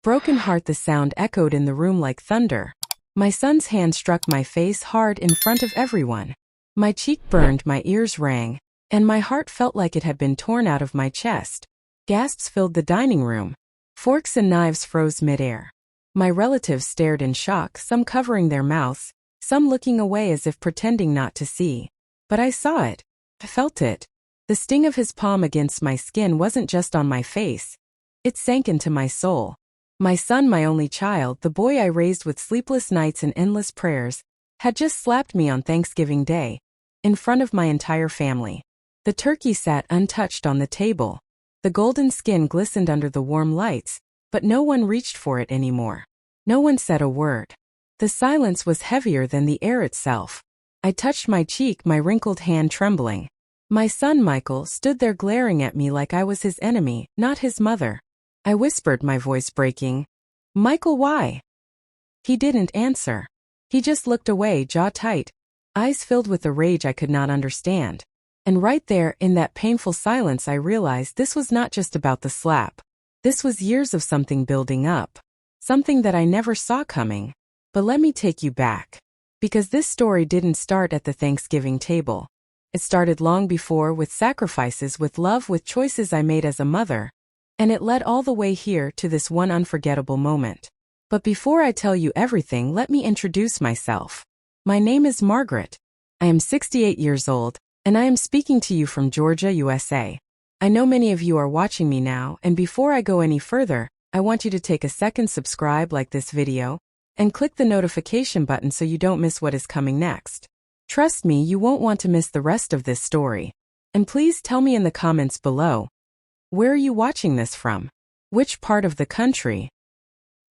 Broken heart, the sound echoed in the room like thunder. My son's hand struck my face hard in front of everyone. My cheek burned, my ears rang, and my heart felt like it had been torn out of my chest. Gasps filled the dining room. Forks and knives froze midair. My relatives stared in shock, some covering their mouths, some looking away as if pretending not to see. But I saw it. I felt it. The sting of his palm against my skin wasn't just on my face. It sank into my soul. My son, my only child, the boy I raised with sleepless nights and endless prayers, had just slapped me on Thanksgiving Day, in front of my entire family. The turkey sat untouched on the table. The golden skin glistened under the warm lights, but no one reached for it anymore. No one said a word. The silence was heavier than the air itself. I touched my cheek, my wrinkled hand trembling. My son Michael stood there glaring at me like I was his enemy, not his mother. I whispered, my voice breaking, "Michael, why?" He didn't answer. He just looked away, jaw tight, eyes filled with a rage I could not understand. And right there, in that painful silence, I realized this was not just about the slap. This was years of something building up. Something that I never saw coming. But let me take you back. Because this story didn't start at the Thanksgiving table. It started long before, with sacrifices, with love, with choices I made as a mother. And it led all the way here to this one unforgettable moment. But before I tell you everything, let me introduce myself. My name is Margaret. I am 68 years old, and I am speaking to you from Georgia, USA. I know many of you are watching me now, and before I go any further, I want you to take a second, subscribe, like this video, and click the notification button so you don't miss what is coming next. Trust me, you won't want to miss the rest of this story. And please tell me in the comments below, where are you watching this from? Which part of the country?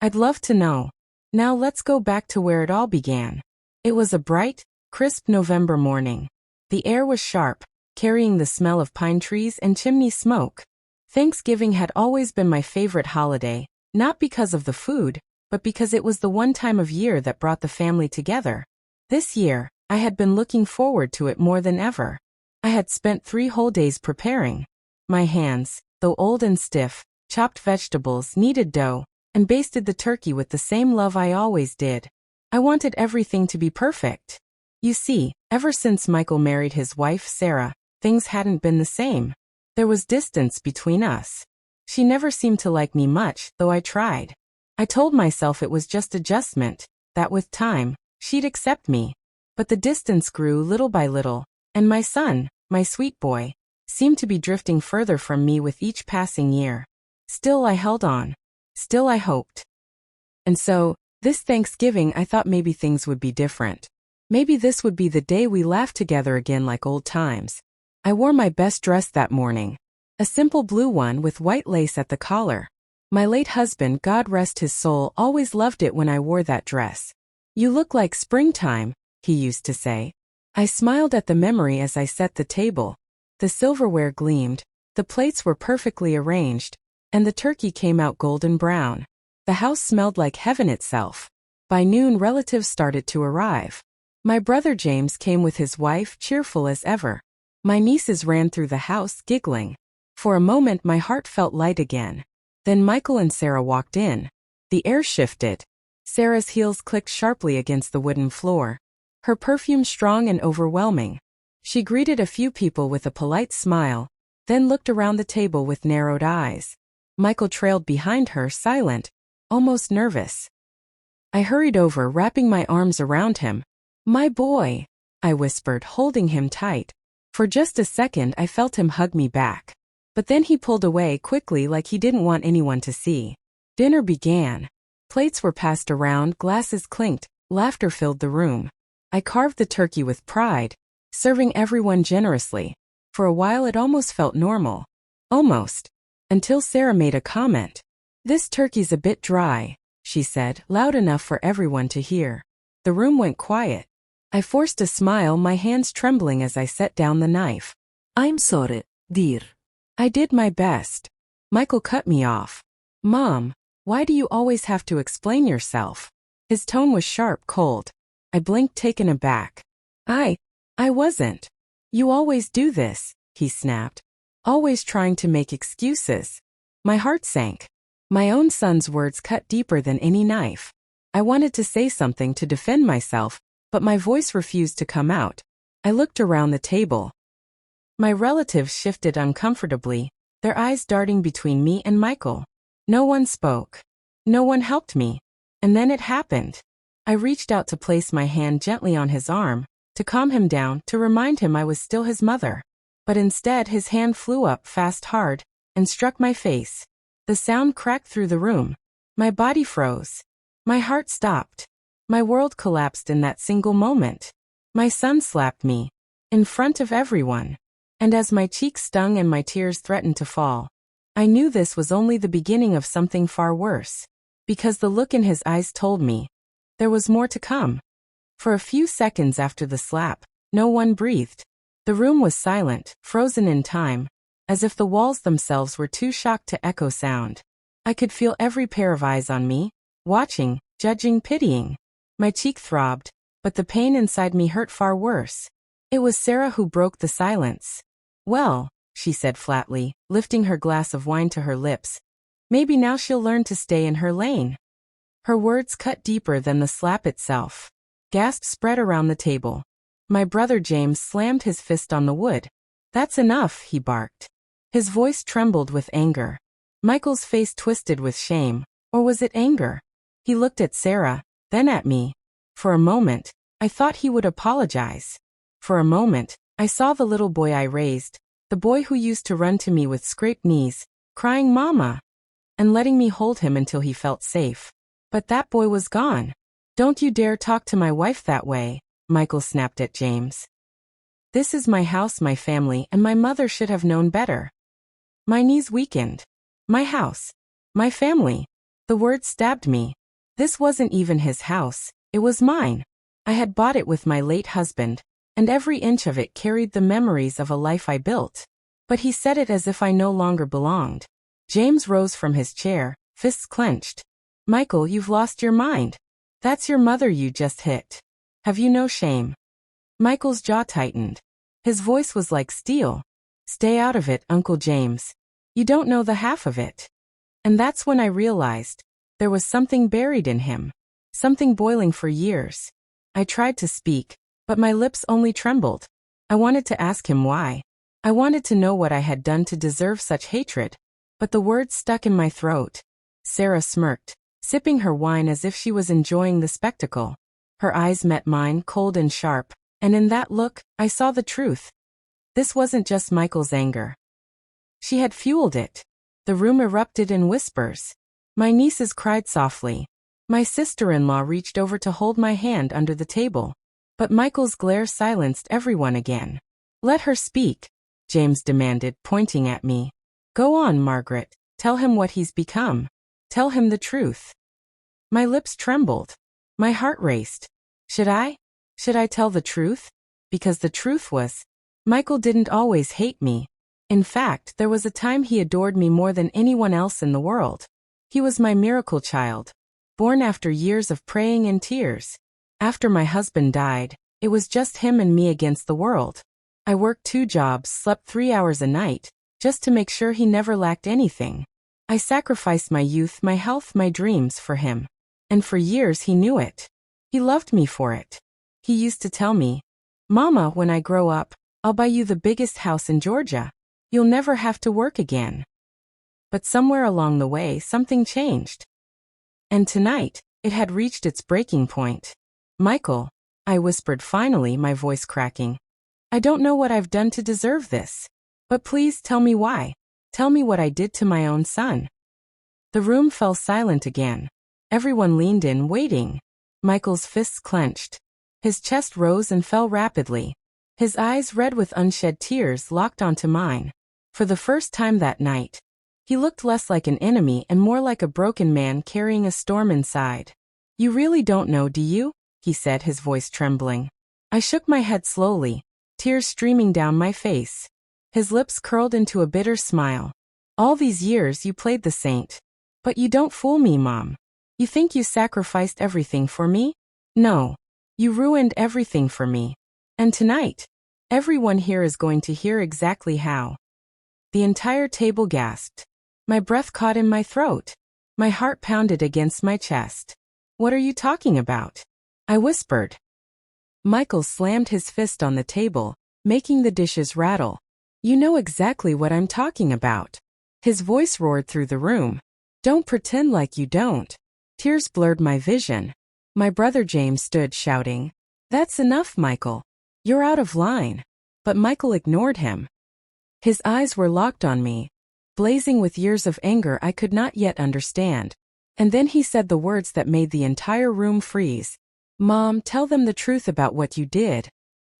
I'd love to know. Now let's go back to where it all began. It was a bright, crisp November morning. The air was sharp, carrying the smell of pine trees and chimney smoke. Thanksgiving had always been my favorite holiday, not because of the food, but because it was the one time of year that brought the family together. This year, I had been looking forward to it more than ever. I had spent 3 whole days preparing. My hands, though old and stiff, chopped vegetables, kneaded dough, and basted the turkey with the same love I always did. I wanted everything to be perfect. You see, ever since Michael married his wife, Sarah, things hadn't been the same. There was distance between us. She never seemed to like me much, though I tried. I told myself it was just adjustment, that with time, she'd accept me. But the distance grew little by little, and my son, my sweet boy, seemed to be drifting further from me with each passing year. Still I held on. Still I hoped. And so, this Thanksgiving I thought maybe things would be different. Maybe this would be the day we laughed together again like old times. I wore my best dress that morning. A simple blue one with white lace at the collar. My late husband, God rest his soul, always loved it when I wore that dress. "You look like springtime," he used to say. I smiled at the memory as I set the table. The silverware gleamed, the plates were perfectly arranged, and the turkey came out golden brown. The house smelled like heaven itself. By noon, relatives started to arrive. My brother James came with his wife, cheerful as ever. My nieces ran through the house, giggling. For a moment my heart felt light again. Then Michael and Sarah walked in. The air shifted. Sarah's heels clicked sharply against the wooden floor. Her perfume strong and overwhelming. She greeted a few people with a polite smile, then looked around the table with narrowed eyes. Michael trailed behind her, silent, almost nervous. I hurried over, wrapping my arms around him. "My boy," I whispered, holding him tight. For just a second I felt him hug me back. But then he pulled away quickly like he didn't want anyone to see. Dinner began. Plates were passed around, glasses clinked, laughter filled the room. I carved the turkey with pride, serving everyone generously. For a while it almost felt normal. Almost. Until Sarah made a comment. "This turkey's a bit dry," she said, loud enough for everyone to hear. The room went quiet. I forced a smile, my hands trembling as I set down the knife. "I'm sorry, dear." I did my best. Michael cut me off. "Mom, why do you always have to explain yourself?" His tone was sharp, cold. I blinked, taken aback. I wasn't. "You always do this," he snapped. "Always trying to make excuses." My heart sank. My own son's words cut deeper than any knife. I wanted to say something to defend myself, but my voice refused to come out. I looked around the table. My relatives shifted uncomfortably, their eyes darting between me and Michael. No one spoke. No one helped me. And then it happened. I reached out to place my hand gently on his arm, to calm him down, to remind him I was still his mother. But instead his hand flew up fast hard, and struck my face. The sound cracked through the room. My body froze. My heart stopped. My world collapsed in that single moment. My son slapped me. In front of everyone. And as my cheeks stung and my tears threatened to fall, I knew this was only the beginning of something far worse. Because the look in his eyes told me there was more to come. For a few seconds after the slap, no one breathed. The room was silent, frozen in time, as if the walls themselves were too shocked to echo sound. I could feel every pair of eyes on me, watching, judging, pitying. My cheek throbbed, but the pain inside me hurt far worse. It was Sarah who broke the silence. "Well," she said flatly, lifting her glass of wine to her lips, "maybe now she'll learn to stay in her lane." Her words cut deeper than the slap itself. Gasps spread around the table. My brother James slammed his fist on the wood. "That's enough," he barked. His voice trembled with anger. Michael's face twisted with shame. Or was it anger? He looked at Sarah, then at me. For a moment, I thought he would apologize. For a moment, I saw the little boy I raised, the boy who used to run to me with scraped knees, crying "Mama," and letting me hold him until he felt safe. But that boy was gone. "Don't you dare talk to my wife that way," Michael snapped at James. "This is my house, my family, and my mother should have known better." My knees weakened. My house. My family. The words stabbed me. This wasn't even his house, it was mine. I had bought it with my late husband, and every inch of it carried the memories of a life I built. But he said it as if I no longer belonged. James rose from his chair, fists clenched. "Michael, you've lost your mind. That's your mother you just hit. Have you no shame?" Michael's jaw tightened. His voice was like steel. "Stay out of it, Uncle James. You don't know the half of it." And that's when I realized there was something buried in him. Something boiling for years. I tried to speak, but my lips only trembled. I wanted to ask him why. I wanted to know what I had done to deserve such hatred. But the words stuck in my throat. Sarah smirked, sipping her wine as if she was enjoying the spectacle. Her eyes met mine, cold and sharp, and in that look, I saw the truth. This wasn't just Michael's anger. She had fueled it. The room erupted in whispers. My nieces cried softly. My sister-in-law reached over to hold my hand under the table. But Michael's glare silenced everyone again. "Let her speak," James demanded, pointing at me. "Go on, Margaret. Tell him what he's become. Tell him the truth." My lips trembled. My heart raced. Should I? Should I tell the truth? Because the truth was, Michael didn't always hate me. In fact, there was a time he adored me more than anyone else in the world. He was my miracle child, born after years of praying and tears. After my husband died, it was just him and me against the world. I worked 2 jobs, slept 3 hours a night, just to make sure he never lacked anything. I sacrificed my youth, my health, my dreams for him. And for years he knew it. He loved me for it. He used to tell me, "Mama, when I grow up, I'll buy you the biggest house in Georgia. You'll never have to work again." But somewhere along the way, something changed. And tonight, it had reached its breaking point. "Michael," I whispered finally, my voice cracking. "I don't know what I've done to deserve this. But please tell me why. Tell me what I did to my own son." The room fell silent again. Everyone leaned in, waiting. Michael's fists clenched. His chest rose and fell rapidly. His eyes, red with unshed tears, locked onto mine. For the first time that night, he looked less like an enemy and more like a broken man carrying a storm inside. "You really don't know, do you?" he said, his voice trembling. I shook my head slowly, tears streaming down my face. His lips curled into a bitter smile. "All these years you played the saint. But you don't fool me, Mom. You think you sacrificed everything for me? No. You ruined everything for me. And tonight, everyone here is going to hear exactly how." The entire table gasped. My breath caught in my throat. My heart pounded against my chest. What are you talking about? I whispered. Michael slammed his fist on the table, making the dishes rattle. You know exactly what I'm talking about. His voice roared through the room. Don't pretend like you don't. Tears blurred my vision. My brother James stood shouting, That's enough, Michael. You're out of line. But Michael ignored him. His eyes were locked on me, blazing with years of anger I could not yet understand. And then he said the words that made the entire room freeze. Mom, tell them the truth about what you did.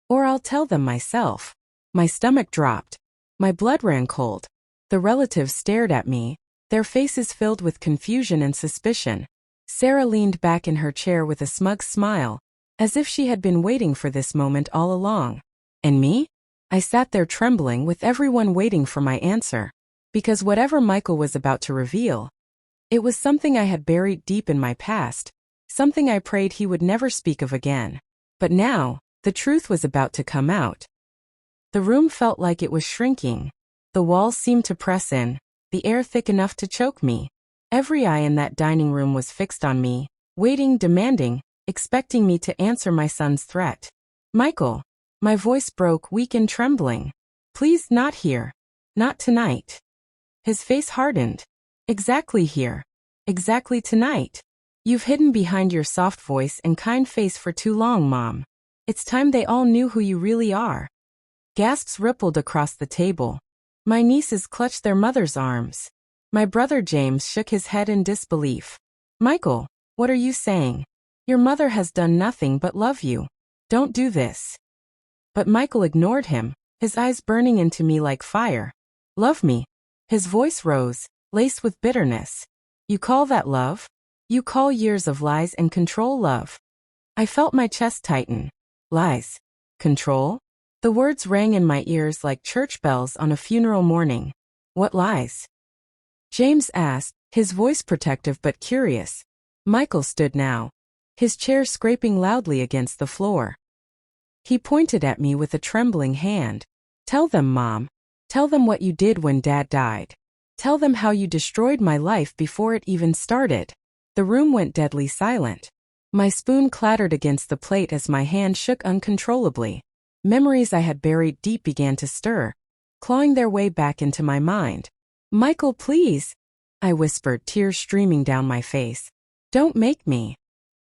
Or I'll tell them myself. My stomach dropped. My blood ran cold. The relatives stared at me, their faces filled with confusion and suspicion. Sarah leaned back in her chair with a smug smile, as if she had been waiting for this moment all along. And me? I sat there trembling with everyone waiting for my answer. Because whatever Michael was about to reveal, it was something I had buried deep in my past, something I prayed he would never speak of again. But now, the truth was about to come out. The room felt like it was shrinking. The walls seemed to press in, the air thick enough to choke me. Every eye in that dining room was fixed on me, waiting, demanding, expecting me to answer my son's threat. Michael. My voice broke, weak and trembling. Please, not here. Not tonight. His face hardened. Exactly here. Exactly tonight. You've hidden behind your soft voice and kind face for too long, Mom. It's time they all knew who you really are. Gasps rippled across the table. My nieces clutched their mother's arms. My brother James shook his head in disbelief. Michael, what are you saying? Your mother has done nothing but love you. Don't do this. But Michael ignored him, his eyes burning into me like fire. Love me. His voice rose, laced with bitterness. You call that love? You call years of lies and control love? I felt my chest tighten. Lies. Control? The words rang in my ears like church bells on a funeral morning. What lies? James asked, his voice protective but curious. Michael stood now, his chair scraping loudly against the floor. He pointed at me with a trembling hand. Tell them, Mom. Tell them what you did when Dad died. Tell them how you destroyed my life before it even started. The room went deadly silent. My spoon clattered against the plate as my hand shook uncontrollably. Memories I had buried deep began to stir, clawing their way back into my mind. Michael, please, I whispered, tears streaming down my face. Don't make me.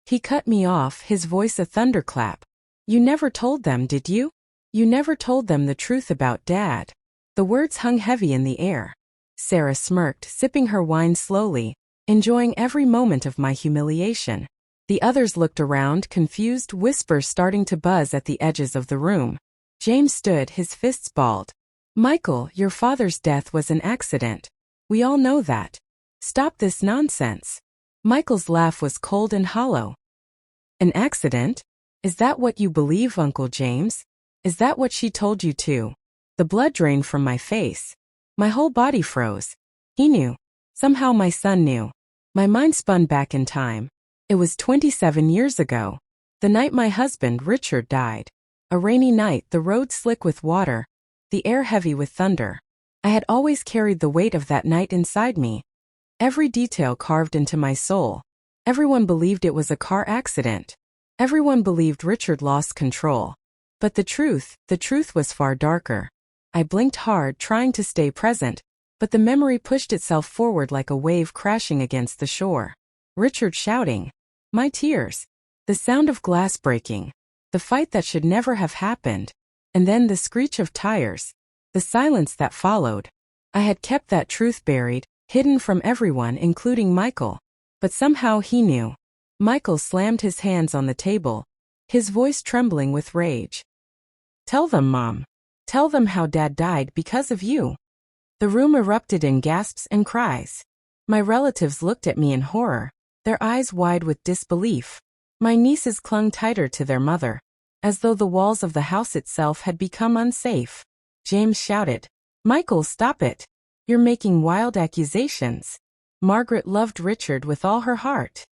He cut me off, his voice a thunderclap. You never told them, did you? You never told them the truth about Dad. The words hung heavy in the air. Sarah smirked, sipping her wine slowly, enjoying every moment of my humiliation. The others looked around, confused, whispers starting to buzz at the edges of the room. James stood, his fists balled. Michael, your father's death was an accident. We all know that. Stop this nonsense. Michael's laugh was cold and hollow. An accident? Is that what you believe, Uncle James? Is that what she told you too? The blood drained from my face. My whole body froze. He knew. Somehow my son knew. My mind spun back in time. It was 27 years ago. The night my husband, Richard, died. A rainy night, the road slick with water, the air heavy with thunder. I had always carried the weight of that night inside me. Every detail carved into my soul. Everyone believed it was a car accident. Everyone believed Richard lost control. But the truth was far darker. I blinked hard, trying to stay present, but the memory pushed itself forward like a wave crashing against the shore. Richard shouting. My tears. The sound of glass breaking. The fight that should never have happened. And then the screech of tires. The silence that followed. I had kept that truth buried, hidden from everyone, including Michael. But somehow he knew. Michael slammed his hands on the table, his voice trembling with rage. Tell them, Mom. Tell them how Dad died because of you. The room erupted in gasps and cries. My relatives looked at me in horror, their eyes wide with disbelief. My nieces clung tighter to their mother, as though the walls of the house itself had become unsafe. James shouted, Michael, stop it. You're making wild accusations. Margaret loved Richard with all her heart.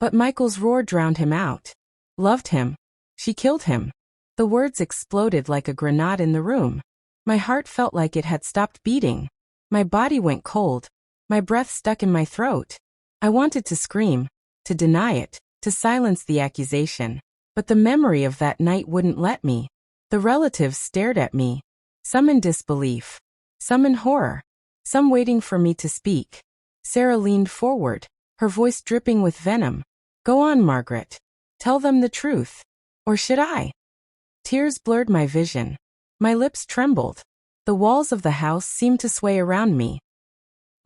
But Michael's roar drowned him out. Loved him. She killed him. The words exploded like a grenade in the room. My heart felt like it had stopped beating. My body went cold. My breath stuck in my throat. I wanted to scream, to deny it, to silence the accusation. But the memory of that night wouldn't let me. The relatives stared at me, some in disbelief, some in horror, some waiting for me to speak. Sarah leaned forward, her voice dripping with venom. Go on, Margaret. Tell them the truth. Or should I? Tears blurred my vision. My lips trembled. The walls of the house seemed to sway around me.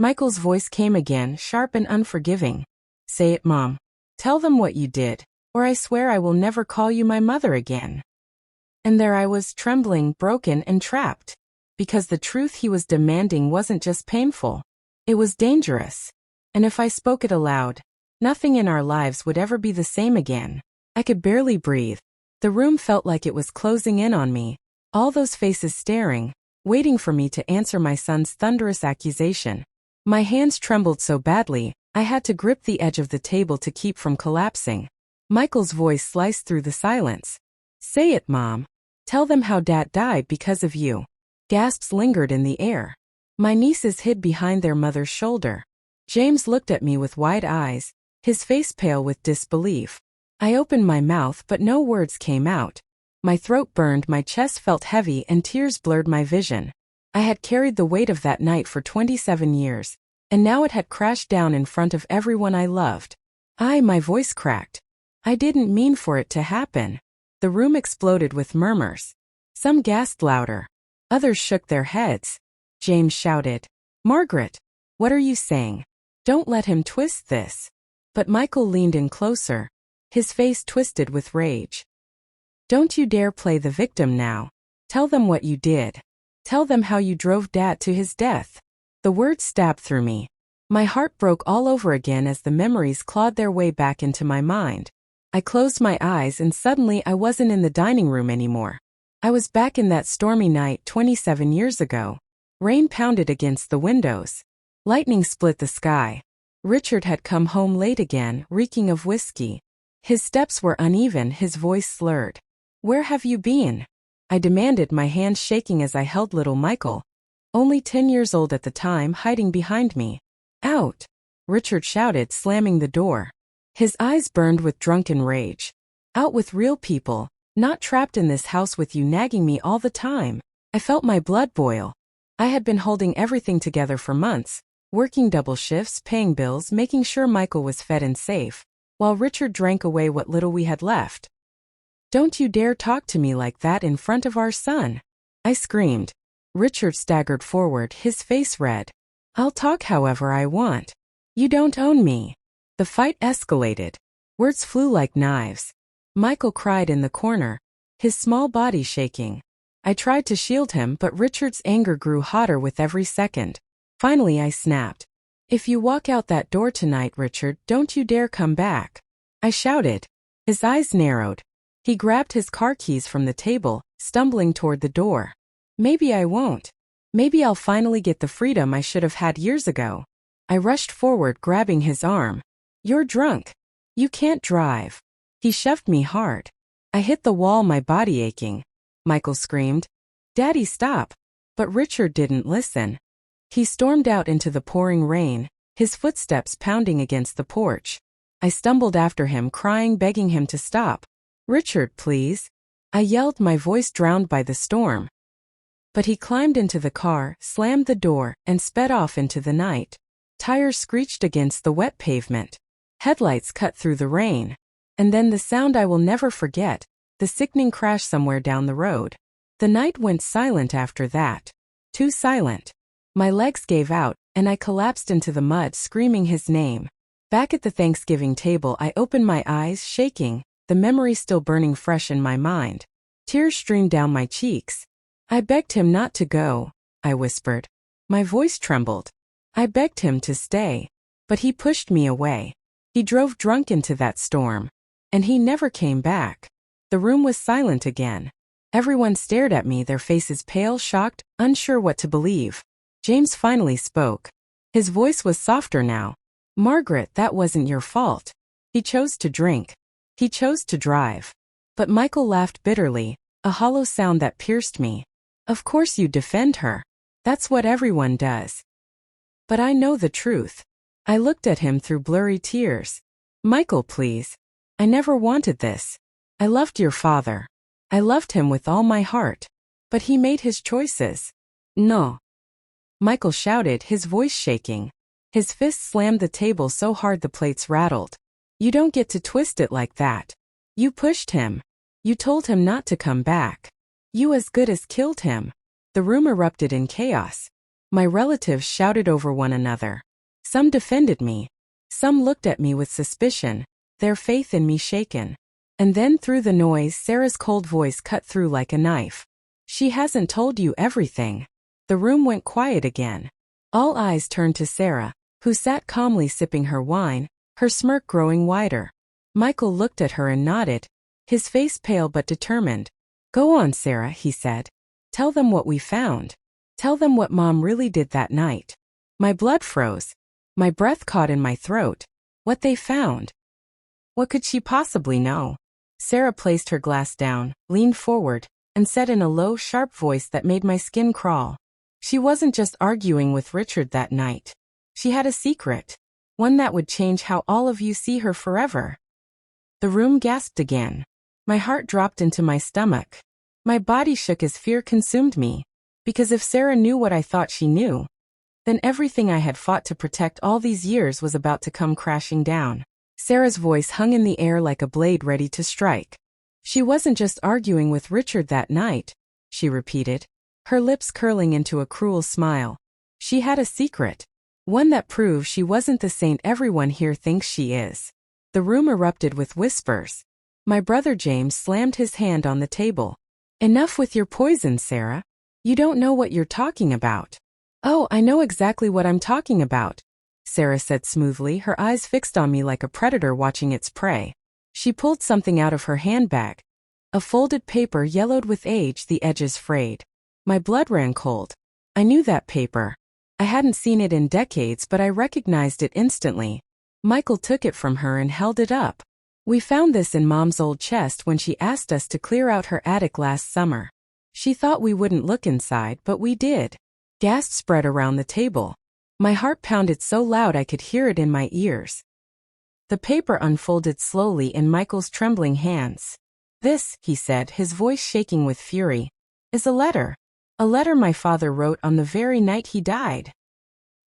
Michael's voice came again, sharp and unforgiving. Say it, Mom. Tell them what you did, or I swear I will never call you my mother again. And there I was, trembling, broken, and trapped. Because the truth he was demanding wasn't just painful. It was dangerous. And if I spoke it aloud, nothing in our lives would ever be the same again. I could barely breathe. The room felt like it was closing in on me. All those faces staring, waiting for me to answer my son's thunderous accusation. My hands trembled so badly, I had to grip the edge of the table to keep from collapsing. Michael's voice sliced through the silence. Say it, Mom. Tell them how Dad died because of you. Gasps lingered in the air. My nieces hid behind their mother's shoulder. James looked at me with wide eyes, his face pale with disbelief. I opened my mouth but no words came out. My throat burned, my chest felt heavy, and tears blurred my vision. I had carried the weight of that night for 27 years, and now it had crashed down in front of everyone I loved. My voice cracked. I didn't mean for it to happen. The room exploded with murmurs. Some gasped louder. Others shook their heads. James shouted, Margaret, what are you saying? Don't let him twist this. But Michael leaned in closer, his face twisted with rage. Don't you dare play the victim now. Tell them what you did. Tell them how you drove Dad to his death. The words stabbed through me. My heart broke all over again as the memories clawed their way back into my mind. I closed my eyes and suddenly I wasn't in the dining room anymore. I was back in that stormy night 27 years ago. Rain pounded against the windows. Lightning split the sky. Richard had come home late again, reeking of whiskey. His steps were uneven, his voice slurred. Where have you been? I demanded, my hands shaking as I held little Michael, only 10 years old at the time, hiding behind me. Out! Richard shouted, slamming the door. His eyes burned with drunken rage. Out with real people, not trapped in this house with you nagging me all the time. I felt my blood boil. I had been holding everything together for months, working double shifts, paying bills, making sure Michael was fed and safe, while Richard drank away what little we had left. Don't you dare talk to me like that in front of our son, I screamed. Richard staggered forward, his face red. I'll talk however I want. You don't own me. The fight escalated. Words flew like knives. Michael cried in the corner, his small body shaking. I tried to shield him, but Richard's anger grew hotter with every second. Finally I snapped. If you walk out that door tonight, Richard, don't you dare come back, I shouted. His eyes narrowed. He grabbed his car keys from the table, stumbling toward the door. Maybe I won't. Maybe I'll finally get the freedom I should have had years ago. I rushed forward, grabbing his arm. You're drunk. You can't drive. He shoved me hard. I hit the wall, my body aching. Michael screamed, Daddy, stop. But Richard didn't listen. He stormed out into the pouring rain, his footsteps pounding against the porch. I stumbled after him, crying, begging him to stop. Richard, please, I yelled, my voice drowned by the storm. But he climbed into the car, slammed the door, and sped off into the night. Tires screeched against the wet pavement. Headlights cut through the rain. And then the sound I will never forget, the sickening crash somewhere down the road. The night went silent after that. Too silent. My legs gave out, and I collapsed into the mud, screaming his name. Back at the Thanksgiving table, I opened my eyes, shaking, the memory still burning fresh in my mind. Tears streamed down my cheeks. I begged him not to go, I whispered. My voice trembled. I begged him to stay. But he pushed me away. He drove drunk into that storm. And he never came back. The room was silent again. Everyone stared at me, their faces pale, shocked, unsure what to believe. James finally spoke. His voice was softer now. Margaret, that wasn't your fault. He chose to drink. He chose to drive. But Michael laughed bitterly, a hollow sound that pierced me. Of course you defend her. That's what everyone does. But I know the truth. I looked at him through blurry tears. Michael, please. I never wanted this. I loved your father. I loved him with all my heart. But he made his choices. No. Michael shouted, his voice shaking. His fist slammed the table so hard the plates rattled. You don't get to twist it like that. You pushed him. You told him not to come back. You as good as killed him. The room erupted in chaos. My relatives shouted over one another. Some defended me. Some looked at me with suspicion, their faith in me shaken. And then through the noise, Sarah's cold voice cut through like a knife. She hasn't told you everything. The room went quiet again. All eyes turned to Sarah, who sat calmly sipping her wine, her smirk growing wider. Michael looked at her and nodded, his face pale but determined. Go on, Sarah, he said. Tell them what we found. Tell them what Mom really did that night. My blood froze. My breath caught in my throat. What they found. What could she possibly know? Sarah placed her glass down, leaned forward, and said in a low, sharp voice that made my skin crawl. She wasn't just arguing with Richard that night. She had a secret. One that would change how all of you see her forever. The room gasped again. My heart dropped into my stomach. My body shook as fear consumed me. Because if Sarah knew what I thought she knew, then everything I had fought to protect all these years was about to come crashing down. Sarah's voice hung in the air like a blade ready to strike. She wasn't just arguing with Richard that night, she repeated, her lips curling into a cruel smile. She had a secret. One that proved she wasn't the saint everyone here thinks she is. The room erupted with whispers. My brother James slammed his hand on the table. Enough with your poison, Sarah. You don't know what you're talking about. Oh, I know exactly what I'm talking about, Sarah said smoothly, her eyes fixed on me like a predator watching its prey. She pulled something out of her handbag. A folded paper yellowed with age, the edges frayed. My blood ran cold. I knew that paper. I hadn't seen it in decades, but I recognized it instantly. Michael took it from her and held it up. We found this in Mom's old chest when she asked us to clear out her attic last summer. She thought we wouldn't look inside, but we did. Gasps spread around the table. My heart pounded so loud I could hear it in my ears. The paper unfolded slowly in Michael's trembling hands. This, he said, his voice shaking with fury, is a letter. A letter my father wrote on the very night he died.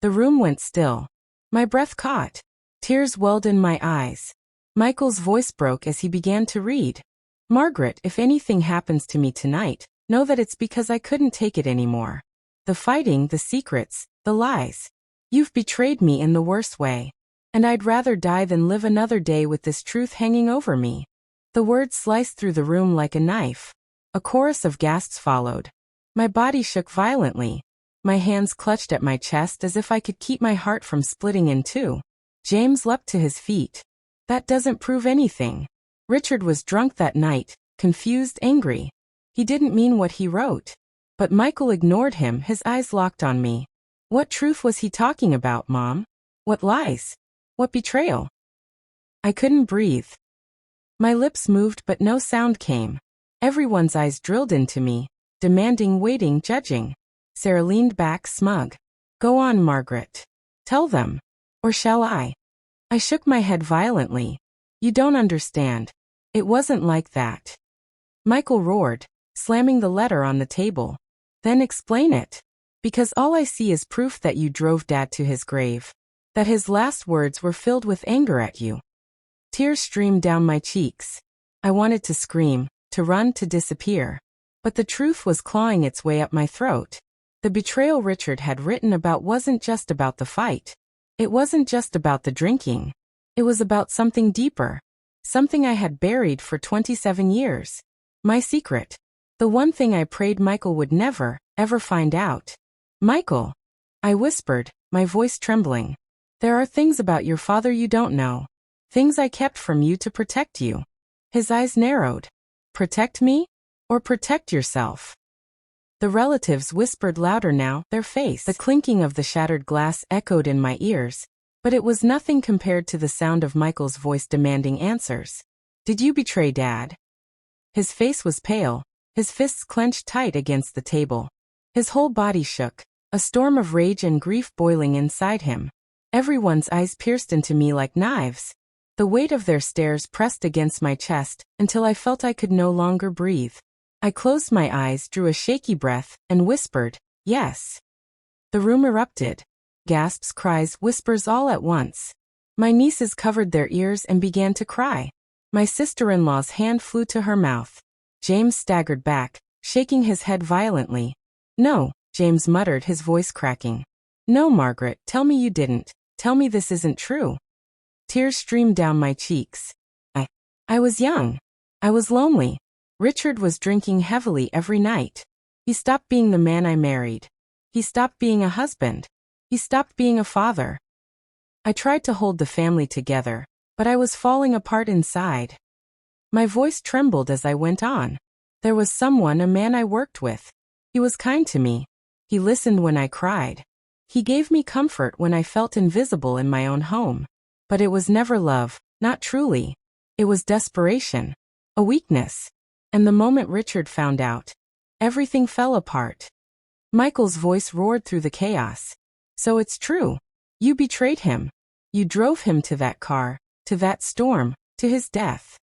The room went still. My breath caught. Tears welled in my eyes. Michael's voice broke as he began to read. Margaret, if anything happens to me tonight, know that it's because I couldn't take it anymore. The fighting, the secrets, the lies. You've betrayed me in the worst way. And I'd rather die than live another day with this truth hanging over me. The words sliced through the room like a knife. A chorus of gasps followed. My body shook violently. My hands clutched at my chest as if I could keep my heart from splitting in two. James leapt to his feet. That doesn't prove anything. Richard was drunk that night, confused, angry. He didn't mean what he wrote. But Michael ignored him, his eyes locked on me. What truth was he talking about, Mom? What lies? What betrayal? I couldn't breathe. My lips moved but no sound came. Everyone's eyes drilled into me, demanding, waiting, judging. Sarah leaned back, smug. Go on, Margaret. Tell them. Or shall I? I shook my head violently. You don't understand. It wasn't like that. Michael roared, slamming the letter on the table. Then explain it. Because all I see is proof that you drove Dad to his grave. That his last words were filled with anger at you. Tears streamed down my cheeks. I wanted to scream, to run, to disappear. But the truth was clawing its way up my throat. The betrayal Richard had written about wasn't just about the fight. It wasn't just about the drinking. It was about something deeper. Something I had buried for 27 years. My secret. The one thing I prayed Michael would never, ever find out. Michael, I whispered, my voice trembling. There are things about your father you don't know. Things I kept from you to protect you. His eyes narrowed. Protect me? Or protect yourself? The relatives whispered louder now, their face. The clinking of the shattered glass echoed in my ears, but it was nothing compared to the sound of Michael's voice demanding answers. Did you betray Dad? His face was pale, his fists clenched tight against the table. His whole body shook, a storm of rage and grief boiling inside him. Everyone's eyes pierced into me like knives. The weight of their stares pressed against my chest until I felt I could no longer breathe. I closed my eyes, drew a shaky breath, and whispered, "Yes." The room erupted. Gasps, cries, whispers all at once. My nieces covered their ears and began to cry. My sister-in-law's hand flew to her mouth. James staggered back, shaking his head violently. "No," James muttered, his voice cracking. "No, Margaret, tell me you didn't. Tell me this isn't true." Tears streamed down my cheeks. I was young. I was lonely. Richard was drinking heavily every night. He stopped being the man I married. He stopped being a husband. He stopped being a father. I tried to hold the family together, but I was falling apart inside. My voice trembled as I went on. There was someone, a man I worked with. He was kind to me. He listened when I cried. He gave me comfort when I felt invisible in my own home. But it was never love, not truly. It was desperation. A weakness. And the moment Richard found out, everything fell apart. Michael's voice roared through the chaos. "So it's true. You betrayed him. You drove him to that car, to that storm, to his death."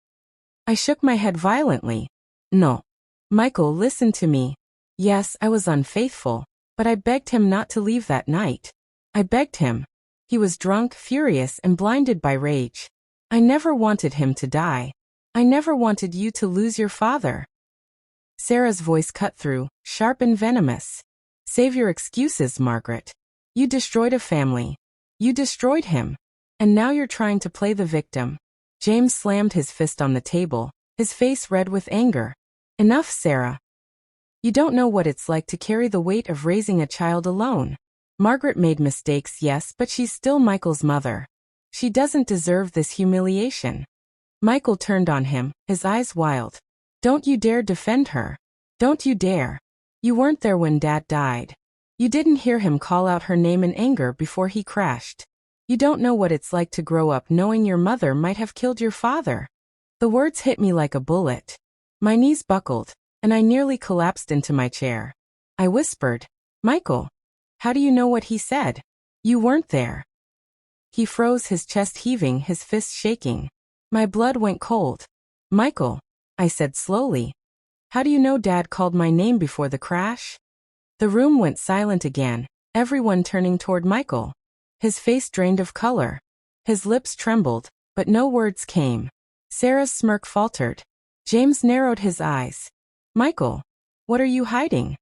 I shook my head violently. "No. Michael, listen to me. Yes, I was unfaithful, but I begged him not to leave that night. I begged him. He was drunk, furious, and blinded by rage. I never wanted him to die. I never wanted you to lose your father." Sarah's voice cut through, sharp and venomous. "Save your excuses, Margaret. You destroyed a family. You destroyed him. And now you're trying to play the victim." James slammed his fist on the table, his face red with anger. "Enough, Sarah. You don't know what it's like to carry the weight of raising a child alone. Margaret made mistakes, yes, but she's still Michael's mother. She doesn't deserve this humiliation." Michael turned on him, his eyes wild. "Don't you dare defend her. Don't you dare. You weren't there when Dad died. You didn't hear him call out her name in anger before he crashed. You don't know what it's like to grow up knowing your mother might have killed your father." The words hit me like a bullet. My knees buckled, and I nearly collapsed into my chair. I whispered, "Michael, how do you know what he said? You weren't there." He froze, his chest heaving, his fists shaking. My blood went cold. "Michael," I said slowly, "how do you know Dad called my name before the crash?" The room went silent again, everyone turning toward Michael. His face drained of color. His lips trembled, but no words came. Sarah's smirk faltered. James narrowed his eyes. "Michael, what are you hiding?"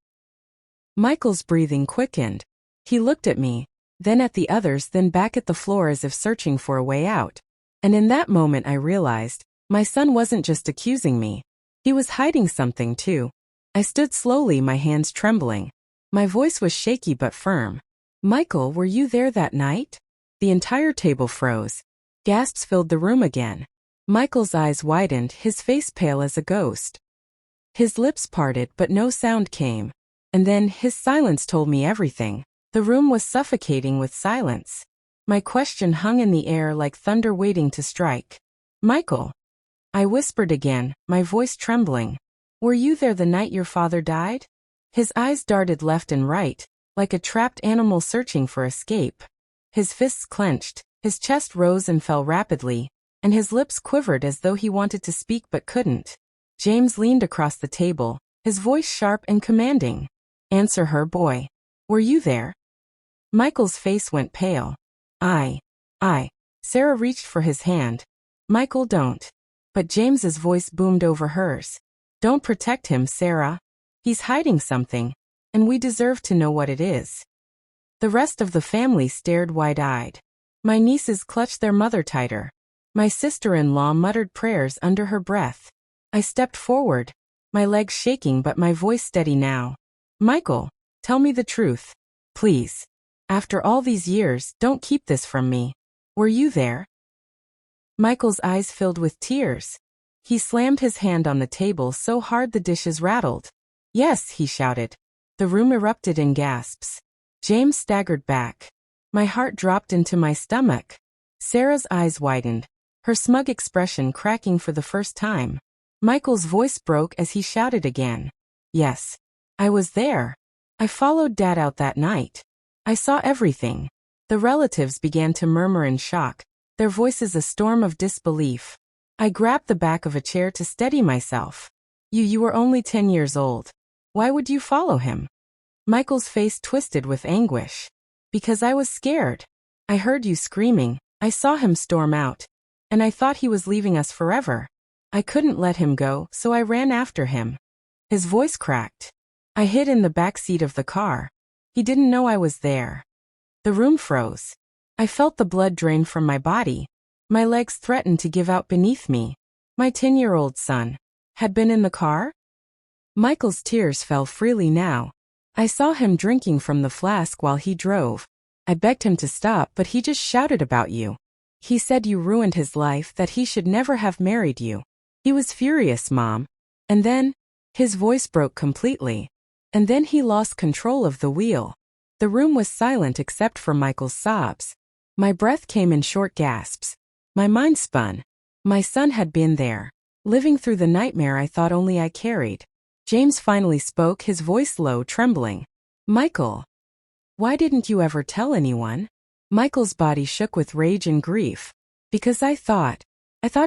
Michael's breathing quickened. He looked at me, then at the others, then back at the floor as if searching for a way out. And in that moment I realized, my son wasn't just accusing me. He was hiding something too. I stood slowly, my hands trembling. My voice was shaky but firm. "Michael, were you there that night?" The entire table froze. Gasps filled the room again. Michael's eyes widened, his face pale as a ghost. His lips parted but no sound came. And then his silence told me everything. The room was suffocating with silence. My question hung in the air like thunder waiting to strike. "Michael," I whispered again, my voice trembling, "were you there the night your father died?" His eyes darted left and right, like a trapped animal searching for escape. His fists clenched, his chest rose and fell rapidly, and his lips quivered as though he wanted to speak but couldn't. James leaned across the table, his voice sharp and commanding. "Answer her, boy. Were you there?" Michael's face went pale. I. Sarah reached for his hand. "Michael, don't." But James's voice boomed over hers. "Don't protect him, Sarah. He's hiding something, and we deserve to know what it is." The rest of the family stared wide-eyed. My nieces clutched their mother tighter. My sister-in-law muttered prayers under her breath. I stepped forward, my legs shaking but my voice steady now. "Michael, tell me the truth. Please. After all these years, don't keep this from me. Were you there?" Michael's eyes filled with tears. He slammed his hand on the table so hard the dishes rattled. "Yes," he shouted. The room erupted in gasps. James staggered back. My heart dropped into my stomach. Sarah's eyes widened, her smug expression cracking for the first time. Michael's voice broke as he shouted again. "Yes. I was there. I followed Dad out that night. I saw everything. The relatives began to murmur in shock, their voices a storm of disbelief. I grabbed the back of a chair to steady myself. You were only 10 years old. Why would you follow him? Michael's face twisted with anguish. Because I was scared. I heard you screaming, I saw him storm out. And I thought he was leaving us forever. I couldn't let him go, so I ran after him. His voice cracked. I hid in the back seat of the car. He didn't know I was there. The room froze. I felt the blood drain from my body. My legs threatened to give out beneath me. My 10-year-old son had been in the car? Michael's tears fell freely now. I saw him drinking from the flask while he drove. I begged him to stop, but he just shouted about you. He said you ruined his life, that he should never have married you. He was furious, Mom. And then, his voice broke completely. And then he lost control of the wheel. The room was silent except for Michael's sobs. My breath came in short gasps. My mind spun. My son had been there, living through the nightmare I thought only I carried. James finally spoke, his voice low, trembling. Michael. Why didn't you ever tell anyone? Michael's body shook with rage and grief. Because I thought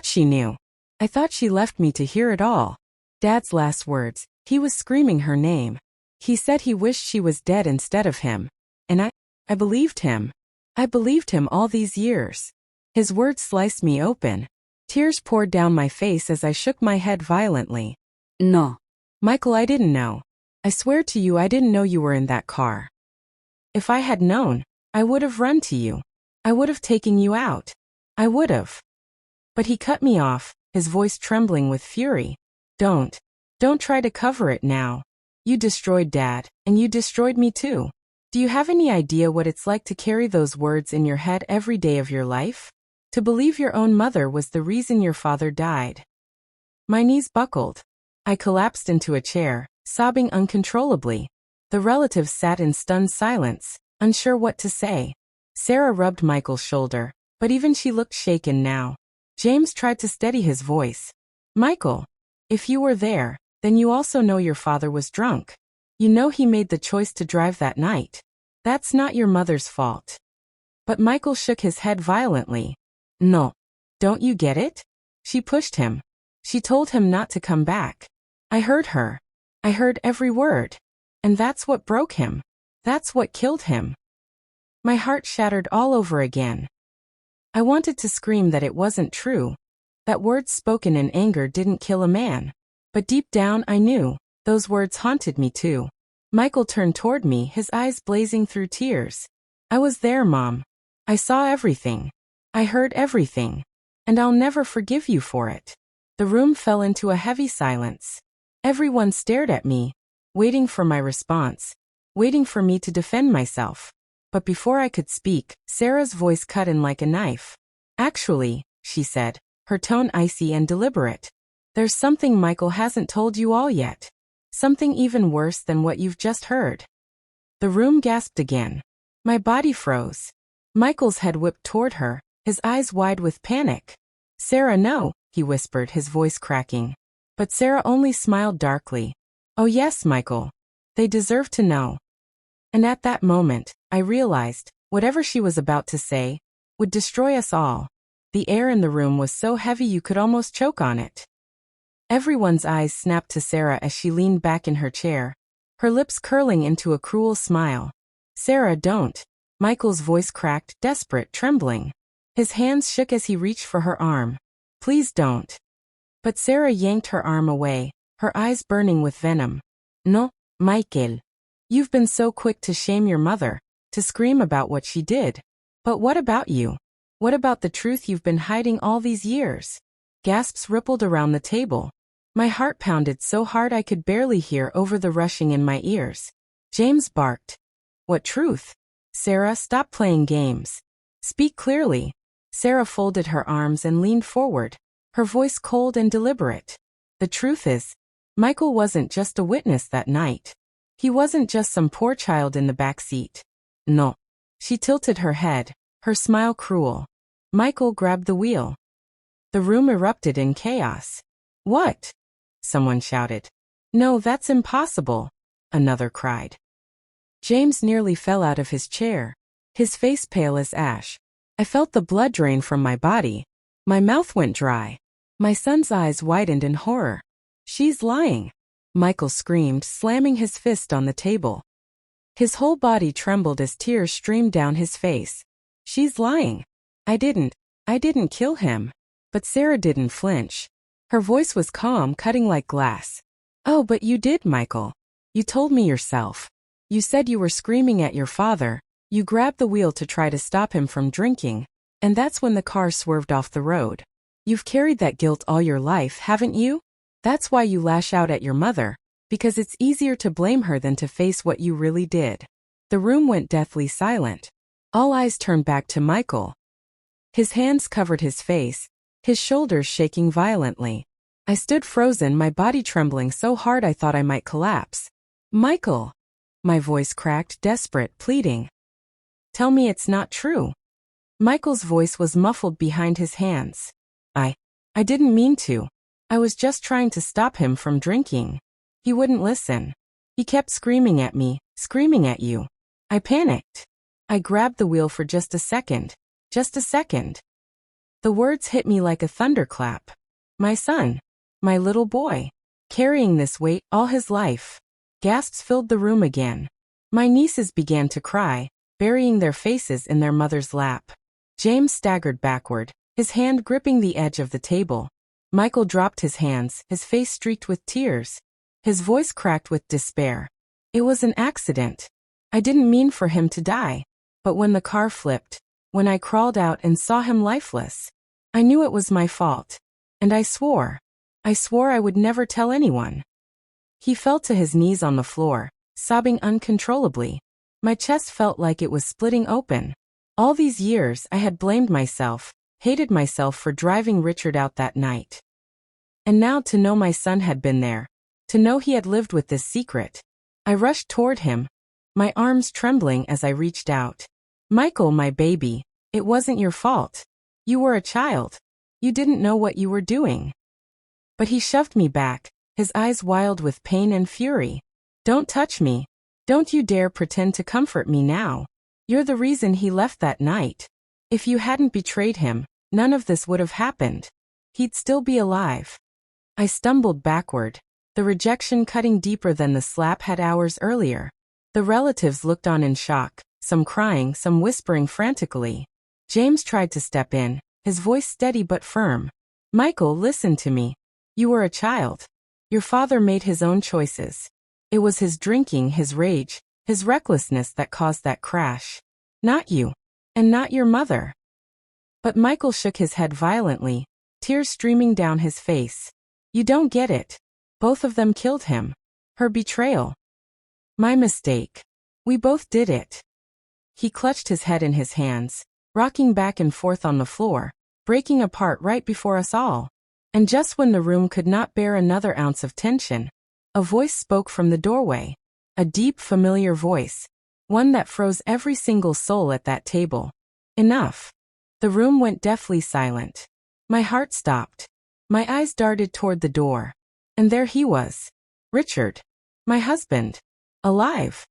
she knew. I thought she left me to hear it all. Dad's last words, he was screaming her name. He said he wished she was dead instead of him. And I believed him. I believed him all these years. His words sliced me open. Tears poured down my face as I shook my head violently. No. Michael, I didn't know. I swear to you I didn't know you were in that car. If I had known, I would have run to you. I would have taken you out. I would have. But he cut me off, his voice trembling with fury. Don't try to cover it now. You destroyed Dad, and you destroyed me too. Do you have any idea what it's like to carry those words in your head every day of your life? To believe your own mother was the reason your father died. My knees buckled. I collapsed into a chair, sobbing uncontrollably. The relatives sat in stunned silence, unsure what to say. Sarah rubbed Michael's shoulder, but even she looked shaken now. James tried to steady his voice. Michael, if you were there, then you also know your father was drunk. You know he made the choice to drive that night. That's not your mother's fault. But Michael shook his head violently. No. Don't you get it? She pushed him. She told him not to come back. I heard her. I heard every word. And that's what broke him. That's what killed him. My heart shattered all over again. I wanted to scream that it wasn't true. That words spoken in anger didn't kill a man. But deep down I knew, those words haunted me too. Michael turned toward me, his eyes blazing through tears. I was there, Mom. I saw everything. I heard everything. And I'll never forgive you for it. The room fell into a heavy silence. Everyone stared at me, waiting for my response, waiting for me to defend myself. But before I could speak, Sarah's voice cut in like a knife. Actually, she said, her tone icy and deliberate. There's something Michael hasn't told you all yet. Something even worse than what you've just heard. The room gasped again. My body froze. Michael's head whipped toward her, his eyes wide with panic. Sarah, no, he whispered, his voice cracking. But Sarah only smiled darkly. Oh yes, Michael. They deserve to know. And at that moment, I realized, whatever she was about to say, would destroy us all. The air in the room was so heavy you could almost choke on it. Everyone's eyes snapped to Sarah as she leaned back in her chair, her lips curling into a cruel smile. Sarah, don't. Michael's voice cracked, desperate, trembling. His hands shook as he reached for her arm. Please don't. But Sarah yanked her arm away, her eyes burning with venom. No, Michael. You've been so quick to shame your mother, to scream about what she did. But what about you? What about the truth you've been hiding all these years? Gasps rippled around the table. My heart pounded so hard I could barely hear over the rushing in my ears. James barked. What truth? Sarah, stop playing games. Speak clearly. Sarah folded her arms and leaned forward, her voice cold and deliberate. The truth is, Michael wasn't just a witness that night. He wasn't just some poor child in the back seat. No. She tilted her head, her smile cruel. Michael grabbed the wheel. The room erupted in chaos. What? Someone shouted. No, that's impossible, another cried. James nearly fell out of his chair. his face pale as ash. I felt the blood drain from my body. My mouth went dry. My son's eyes widened in horror. "She's lying," Michael screamed, slamming his fist on the table. His whole body trembled as tears streamed down his face. "She's lying. I didn't kill him." But Sarah didn't flinch. Her voice was calm, cutting like glass. "Oh, but you did, Michael. You told me yourself. You said you were screaming at your father. You grabbed the wheel to try to stop him from drinking, and that's when the car swerved off the road. You've carried that guilt all your life, haven't you? That's why you lash out at your mother, because it's easier to blame her than to face what you really did." The room went deathly silent. All eyes turned back to Michael. His hands covered his face, his shoulders shaking violently. I stood frozen, my body trembling so hard I thought I might collapse. "Michael!" My voice cracked, desperate, pleading. "Tell me it's not true." Michael's voice was muffled behind his hands. I didn't mean to. I was just trying to stop him from drinking." He wouldn't listen. He kept screaming at me, screaming at you. I panicked. I grabbed the wheel for just a second. Just a second. The words hit me like a thunderclap. My son. My little boy. Carrying this weight all his life. Gasps filled the room again. My nieces began to cry, burying their faces in their mother's lap. James staggered backward, his hand gripping the edge of the table. Michael dropped his hands, his face streaked with tears. His voice cracked with despair. "It was an accident. I didn't mean for him to die. But when the car flipped, when I crawled out and saw him lifeless, I knew it was my fault. And I swore I would never tell anyone." He fell to his knees on the floor, sobbing uncontrollably. My chest felt like it was splitting open. All these years I had blamed myself, hated myself for driving Richard out that night. And now to know my son had been there, to know he had lived with this secret. I rushed toward him, my arms trembling as I reached out. "Michael, my baby, it wasn't your fault. You were a child. You didn't know what you were doing." But he shoved me back, his eyes wild with pain and fury. "Don't touch me. Don't you dare pretend to comfort me now. You're the reason he left that night. If you hadn't betrayed him, none of this would have happened. He'd still be alive." I stumbled backward, the rejection cutting deeper than the slap had hours earlier. The relatives looked on in shock, some crying, some whispering frantically. James tried to step in, his voice steady but firm. "Michael, listen to me. You were a child. Your father made his own choices. It was his drinking, his rage, his recklessness that caused that crash. Not you. And not your mother." But Michael shook his head violently, tears streaming down his face. "You don't get it. Both of them killed him. Her betrayal. My mistake. We both did it." He clutched his head in his hands, rocking back and forth on the floor, breaking apart right before us all. And just when the room could not bear another ounce of tension, a voice spoke from the doorway. A deep, familiar voice. One that froze every single soul at that table. "Enough." The room went deathly silent. My heart stopped. My eyes darted toward the door. And there he was. Richard. My husband. Alive.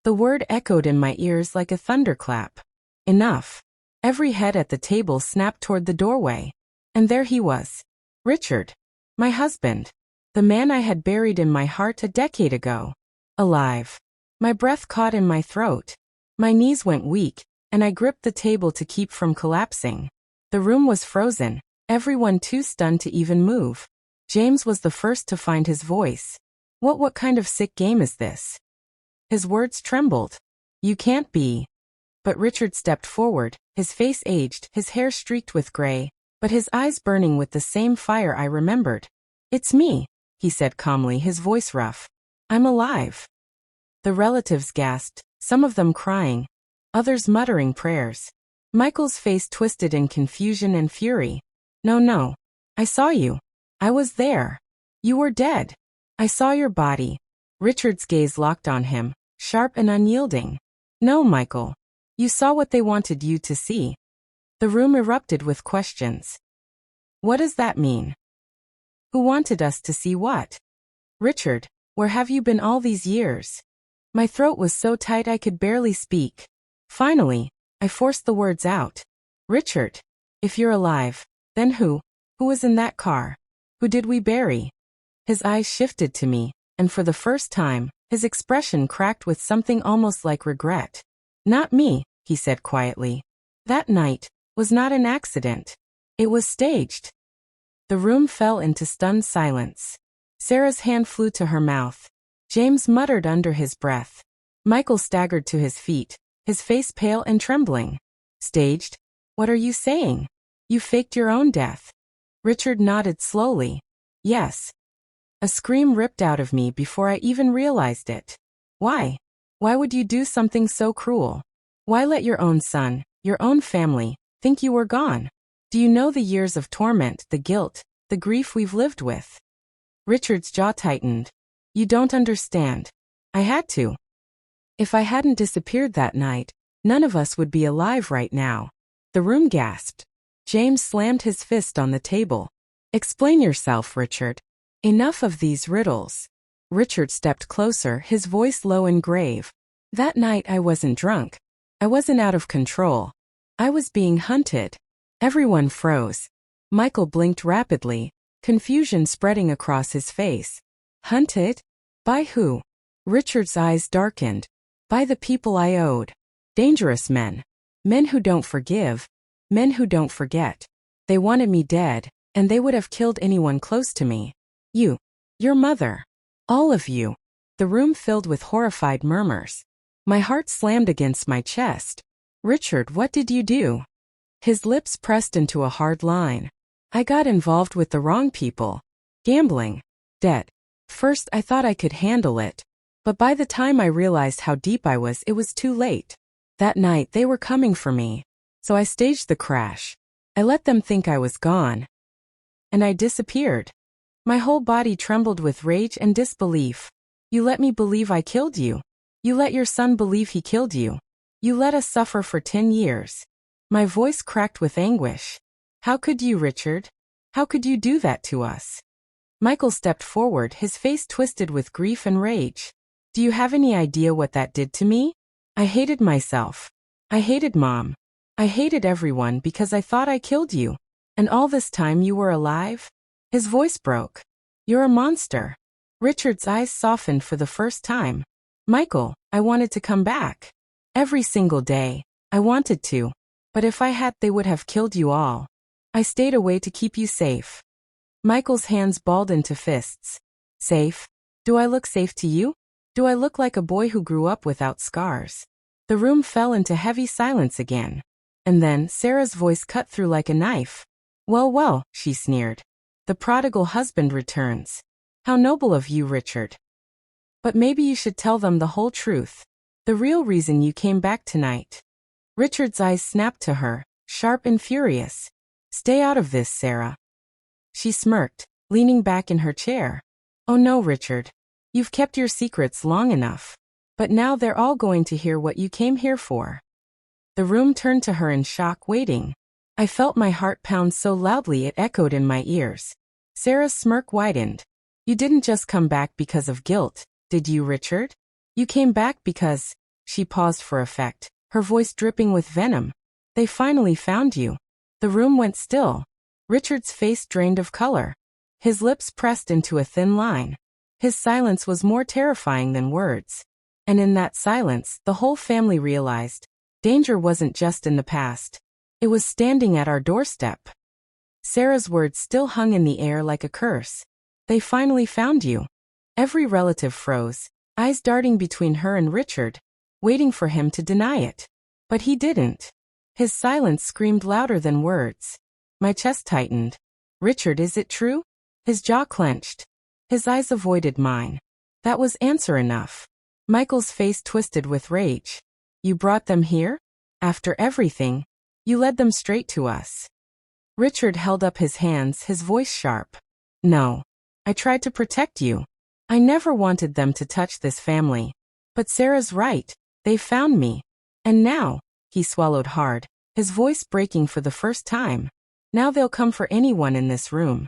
The word echoed in my ears like a thunderclap. Enough. Every head at the table snapped toward the doorway. And there he was. Richard. My husband. The man I had buried in my heart a decade ago. Alive. My breath caught in my throat. My knees went weak, and I gripped the table to keep from collapsing. The room was frozen, everyone too stunned to even move. James was the first to find his voice. What kind of sick game is this?" His words trembled. "You can't be." But Richard stepped forward, his face aged, his hair streaked with gray, but his eyes burning with the same fire I remembered. "It's me," he said calmly, his voice rough. "I'm alive." The relatives gasped, some of them crying, others muttering prayers. Michael's face twisted in confusion and fury. No. I saw you. I was there. You were dead. I saw your body." Richard's gaze locked on him, sharp and unyielding. "No, Michael. You saw what they wanted you to see." The room erupted with questions. "What does that mean? Who wanted us to see what? Richard, where have you been all these years?" My throat was so tight I could barely speak. Finally, I forced the words out. Richard, if you're alive, then who? Who was in that car? Who did we bury? His eyes shifted to me, and for the first time, his expression cracked with something almost like regret. Not me, he said quietly. That night was not an accident. It was staged. The room fell into stunned silence. Sarah's hand flew to her mouth. James muttered under his breath. Michael staggered to his feet, his face pale and trembling. Staged? What are you saying? You faked your own death. Richard nodded slowly. Yes. A scream ripped out of me before I even realized it. Why? Why would you do something so cruel? Why let your own son, your own family, think you were gone? Do you know the years of torment, the guilt, the grief we've lived with? Richard's jaw tightened. You don't understand. I had to. If I hadn't disappeared that night, none of us would be alive right now. The room gasped. James slammed his fist on the table. Explain yourself, Richard. Enough of these riddles. Richard stepped closer, his voice low and grave. That night I wasn't drunk. I wasn't out of control. I was being hunted. Everyone froze. Michael blinked rapidly, confusion spreading across his face. Hunted? By who? Richard's eyes darkened. By the people I owed. Dangerous men. Men who don't forgive. Men who don't forget. They wanted me dead, and they would have killed anyone close to me. You. Your mother. All of you. The room filled with horrified murmurs. My heart slammed against my chest. Richard, what did you do? His lips pressed into a hard line. I got involved with the wrong people. Gambling. Debt. First I thought I could handle it. But by the time I realized how deep I was, it was too late. That night they were coming for me. So I staged the crash. I let them think I was gone. And I disappeared. My whole body trembled with rage and disbelief. You let me believe I killed you. You let your son believe he killed you. You let us suffer for 10 years. My voice cracked with anguish. How could you, Richard? How could you do that to us? Michael stepped forward, his face twisted with grief and rage. Do you have any idea what that did to me? I hated myself. I hated Mom. I hated everyone because I thought I killed you. And all this time you were alive? His voice broke. You're a monster. Richard's eyes softened for the first time. Michael, I wanted to come back. Every single day. I wanted to. But if I had, they would have killed you all. I stayed away to keep you safe. Michael's hands balled into fists. Safe? Do I look safe to you? Do I look like a boy who grew up without scars? The room fell into heavy silence again. And then Sarah's voice cut through like a knife. Well, well, she sneered. The prodigal husband returns. How noble of you, Richard. But maybe you should tell them the whole truth. The real reason you came back tonight. Richard's eyes snapped to her, sharp and furious. Stay out of this, Sarah. She smirked, leaning back in her chair. Oh no, Richard. You've kept your secrets long enough. But now they're all going to hear what you came here for. The room turned to her in shock, waiting. I felt my heart pound so loudly it echoed in my ears. Sarah's smirk widened. You didn't just come back because of guilt, did you, Richard? You came back because... She paused for effect, her voice dripping with venom. They finally found you. The room went still. Richard's face drained of color. His lips pressed into a thin line. His silence was more terrifying than words. And in that silence, the whole family realized, danger wasn't just in the past. It was standing at our doorstep. Sarah's words still hung in the air like a curse. They finally found you. Every relative froze, eyes darting between her and Richard, waiting for him to deny it. But he didn't. His silence screamed louder than words. My chest tightened. Richard, is it true? His jaw clenched. His eyes avoided mine. That was answer enough. Michael's face twisted with rage. You brought them here? After everything, you led them straight to us. Richard held up his hands, his voice sharp. No. I tried to protect you. I never wanted them to touch this family. But Sarah's right. They found me. And now, he swallowed hard, his voice breaking for the first time. Now they'll come for anyone in this room.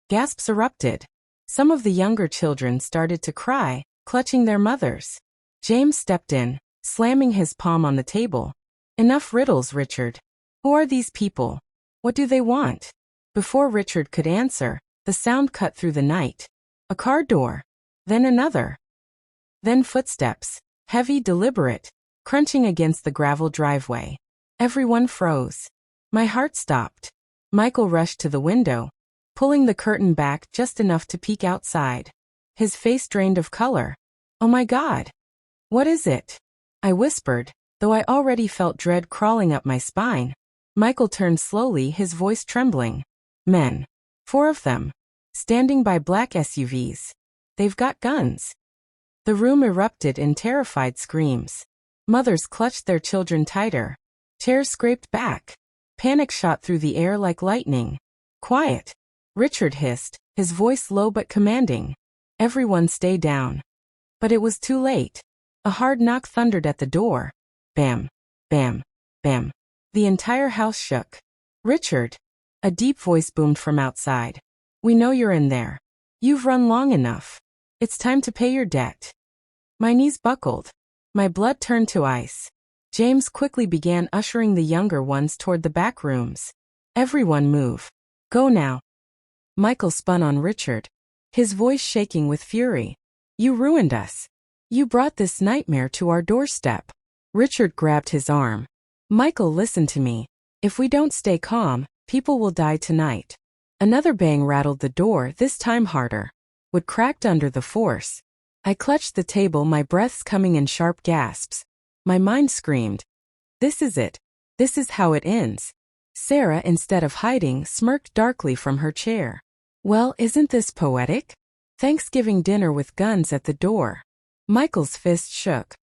Gasps erupted. Some of the younger children started to cry, clutching their mothers. James stepped in. slamming his palm on the table. Enough riddles, Richard. Who are these people? What do they want? Before Richard could answer, the sound cut through the night. A car door. Then another. Then footsteps, heavy, deliberate, crunching against the gravel driveway. Everyone froze. My heart stopped. Michael rushed to the window, pulling the curtain back just enough to peek outside. His face drained of color. Oh my God! What is it? I whispered, though I already felt dread crawling up my spine. Michael turned slowly, his voice trembling. Men. 4 of them. Standing by black SUVs. They've got guns. The room erupted in terrified screams. Mothers clutched their children tighter. Chairs scraped back. Panic shot through the air like lightning. Quiet. Richard hissed, his voice low but commanding. Everyone stay down. But it was too late. A hard knock thundered at the door. Bam, bam, bam. The entire house shook. Richard. A deep voice boomed from outside. We know you're in there. You've run long enough. It's time to pay your debt. My knees buckled. My blood turned to ice. James quickly began ushering the younger ones toward the back rooms. Everyone move. Go now. Michael spun on Richard, his voice shaking with fury. You ruined us. You brought this nightmare to our doorstep. Richard grabbed his arm. Michael, listen to me. If we don't stay calm, people will die tonight. Another bang rattled the door, this time harder. Wood cracked under the force. I clutched the table, my breaths coming in sharp gasps. My mind screamed. This is it. This is how it ends. Sarah, instead of hiding, smirked darkly from her chair. Well, isn't this poetic? Thanksgiving dinner with guns at the door. Michael's fist shook.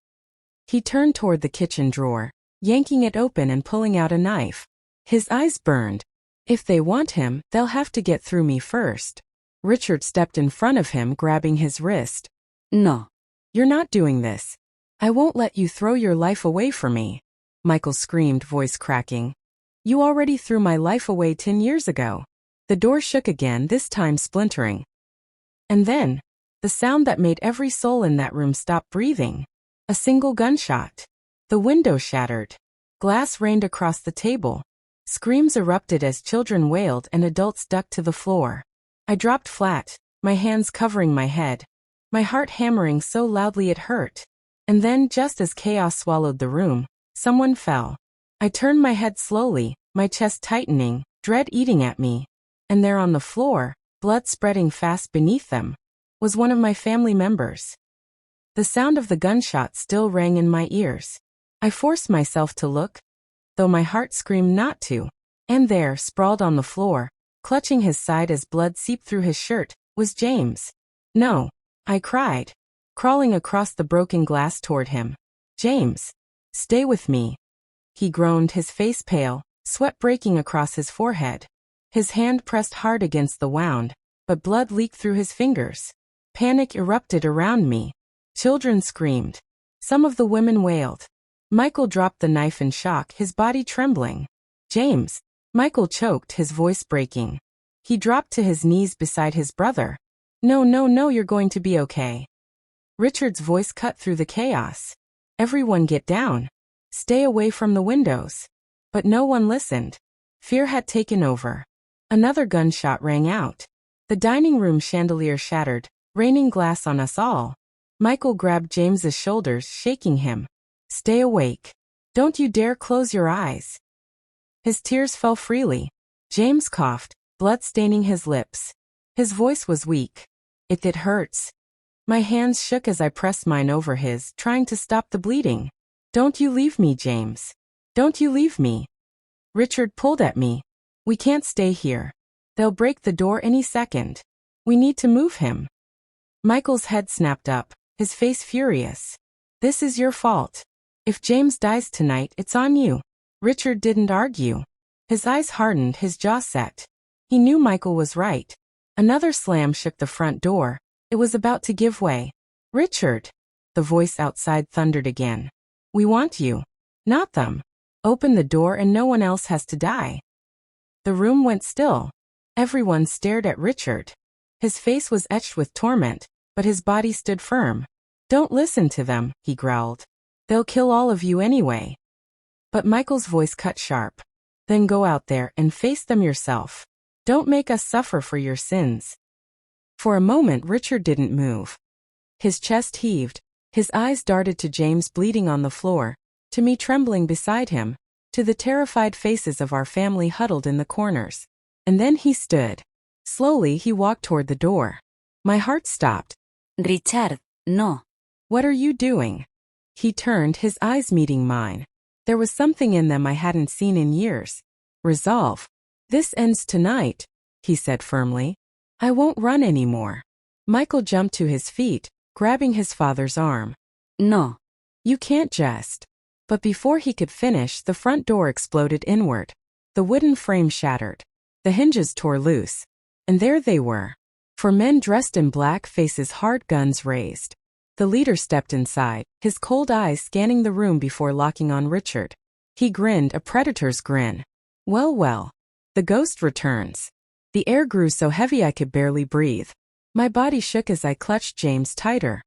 He turned toward the kitchen drawer, yanking it open and pulling out a knife. His eyes burned. If they want him, they'll have to get through me first. Richard stepped in front of him, grabbing his wrist. No. You're not doing this. I won't let you throw your life away for me. Michael screamed, voice cracking. You already threw my life away 10 years ago. The door shook again, this time splintering. And then, the sound that made every soul in that room stop breathing. A single gunshot. The window shattered. Glass rained across the table. Screams erupted as children wailed and adults ducked to the floor. I dropped flat, my hands covering my head. My heart hammering so loudly it hurt. And then, just as chaos swallowed the room, someone fell. I turned my head slowly, my chest tightening, dread eating at me. And there on the floor, blood spreading fast beneath them, was one of my family members. The sound of the gunshot still rang in my ears. I forced myself to look, though my heart screamed not to. And there, sprawled on the floor, clutching his side as blood seeped through his shirt, was James. No, I cried, crawling across the broken glass toward him. James, stay with me. He groaned, his face pale, sweat breaking across his forehead. His hand pressed hard against the wound, but blood leaked through his fingers. Panic erupted around me. Children screamed. Some of the women wailed. Michael dropped the knife in shock, his body trembling. James. Michael choked, his voice breaking. He dropped to his knees beside his brother. No, no, no, you're going to be okay. Richard's voice cut through the chaos. Everyone get down. Stay away from the windows. But no one listened. Fear had taken over. Another gunshot rang out. The dining room chandelier shattered, raining glass on us all. Michael grabbed James's shoulders, shaking him. Stay awake. Don't you dare close your eyes. His tears fell freely. James coughed, blood staining his lips. His voice was weak. It hurts. My hands shook as I pressed mine over his, trying to stop the bleeding. Don't you leave me, James. Don't you leave me. Richard pulled at me. We can't stay here. They'll break the door any second. We need to move him. Michael's head snapped up, his face furious. This is your fault. If James dies tonight, it's on you. Richard didn't argue. His eyes hardened, his jaw set. He knew Michael was right. Another slam shook the front door. It was about to give way. Richard! The voice outside thundered again. We want you. Not them. Open the door and no one else has to die. The room went still. Everyone stared at Richard. His face was etched with torment, but his body stood firm. Don't listen to them, he growled. They'll kill all of you anyway. But Michael's voice cut sharp. Then go out there and face them yourself. Don't make us suffer for your sins. For a moment Richard didn't move. His chest heaved, his eyes darted to James bleeding on the floor, to me trembling beside him, to the terrified faces of our family huddled in the corners. And then he stood. Slowly he walked toward the door. My heart stopped. Richard, no. What are you doing? He turned, his eyes meeting mine. There was something in them I hadn't seen in years. Resolve. This ends tonight, he said firmly. I won't run anymore. Michael jumped to his feet, grabbing his father's arm. No. You can't just. But before he could finish, the front door exploded inward. The wooden frame shattered. The hinges tore loose. And there they were. 4 men dressed in black, faces hard, guns raised. The leader stepped inside, his cold eyes scanning the room before locking on Richard. He grinned, a predator's grin. Well, well. The ghost returns. The air grew so heavy I could barely breathe. My body shook as I clutched James tighter.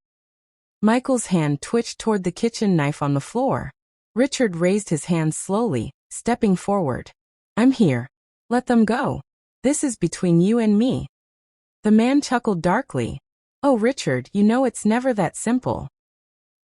Michael's hand twitched toward the kitchen knife on the floor. Richard raised his hand slowly, stepping forward. I'm here. Let them go. This is between you and me. The man chuckled darkly. Oh, Richard, you know it's never that simple.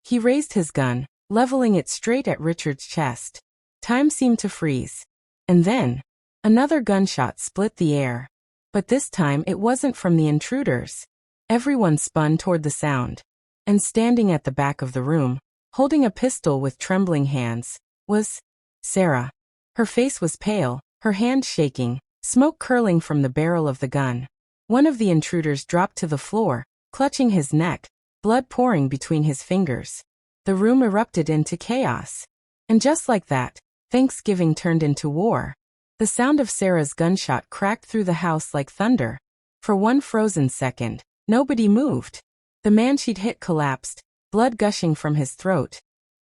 He raised his gun, leveling it straight at Richard's chest. Time seemed to freeze. And then, another gunshot split the air. But this time it wasn't from the intruders. Everyone spun toward the sound. And standing at the back of the room, holding a pistol with trembling hands, was Sarah. Her face was pale, her hand shaking, smoke curling from the barrel of the gun. One of the intruders dropped to the floor, clutching his neck, blood pouring between his fingers. The room erupted into chaos. And just like that, Thanksgiving turned into war. The sound of Sarah's gunshot cracked through the house like thunder. For one frozen second, nobody moved. The man she'd hit collapsed, blood gushing from his throat,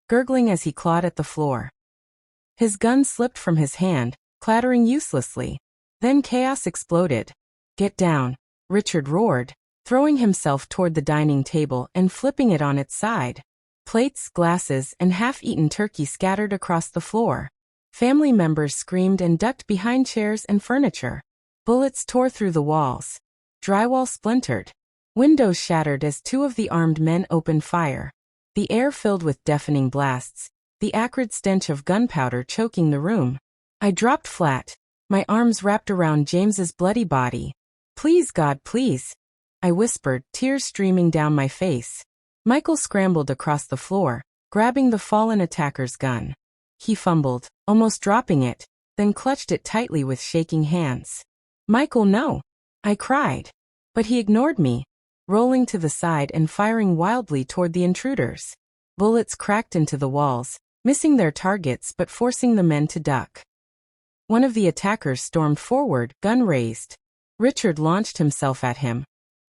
gurgling as he clawed at the floor. His gun slipped from his hand, clattering uselessly. Then chaos exploded. Get down, Richard roared, throwing himself toward the dining table and flipping it on its side. Plates, glasses, and half-eaten turkey scattered across the floor. Family members screamed and ducked behind chairs and furniture. Bullets tore through the walls. Drywall splintered. Windows shattered as 2 of the armed men opened fire. The air filled with deafening blasts, the acrid stench of gunpowder choking the room. I dropped flat, my arms wrapped around James's bloody body. Please, God, please, I whispered, tears streaming down my face. Michael scrambled across the floor, grabbing the fallen attacker's gun. He fumbled, almost dropping it, then clutched it tightly with shaking hands. Michael, no! I cried. But he ignored me, rolling to the side and firing wildly toward the intruders. Bullets cracked into the walls, missing their targets but forcing the men to duck. One of the attackers stormed forward, gun raised. Richard launched himself at him,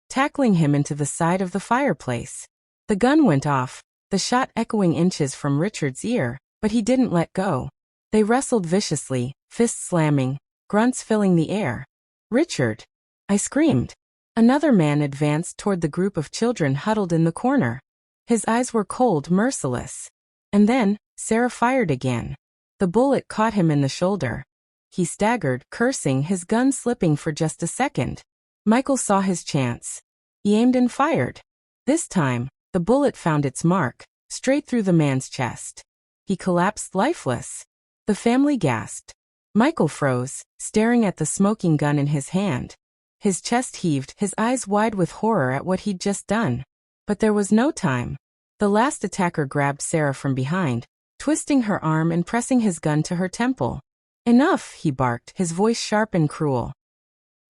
tackling him into the side of the fireplace. The gun went off, the shot echoing inches from Richard's ear, but he didn't let go. They wrestled viciously, fists slamming, grunts filling the air. Richard! I screamed. Another man advanced toward the group of children huddled in the corner. His eyes were cold, merciless. And then, Sarah fired again. The bullet caught him in the shoulder. He staggered, cursing, his gun slipping for just a second. Michael saw his chance. He aimed and fired. This time, the bullet found its mark, straight through the man's chest. He collapsed lifeless. The family gasped. Michael froze, staring at the smoking gun in his hand. His chest heaved, his eyes wide with horror at what he'd just done. But there was no time. The last attacker grabbed Sarah from behind, twisting her arm and pressing his gun to her temple. Enough, he barked, his voice sharp and cruel.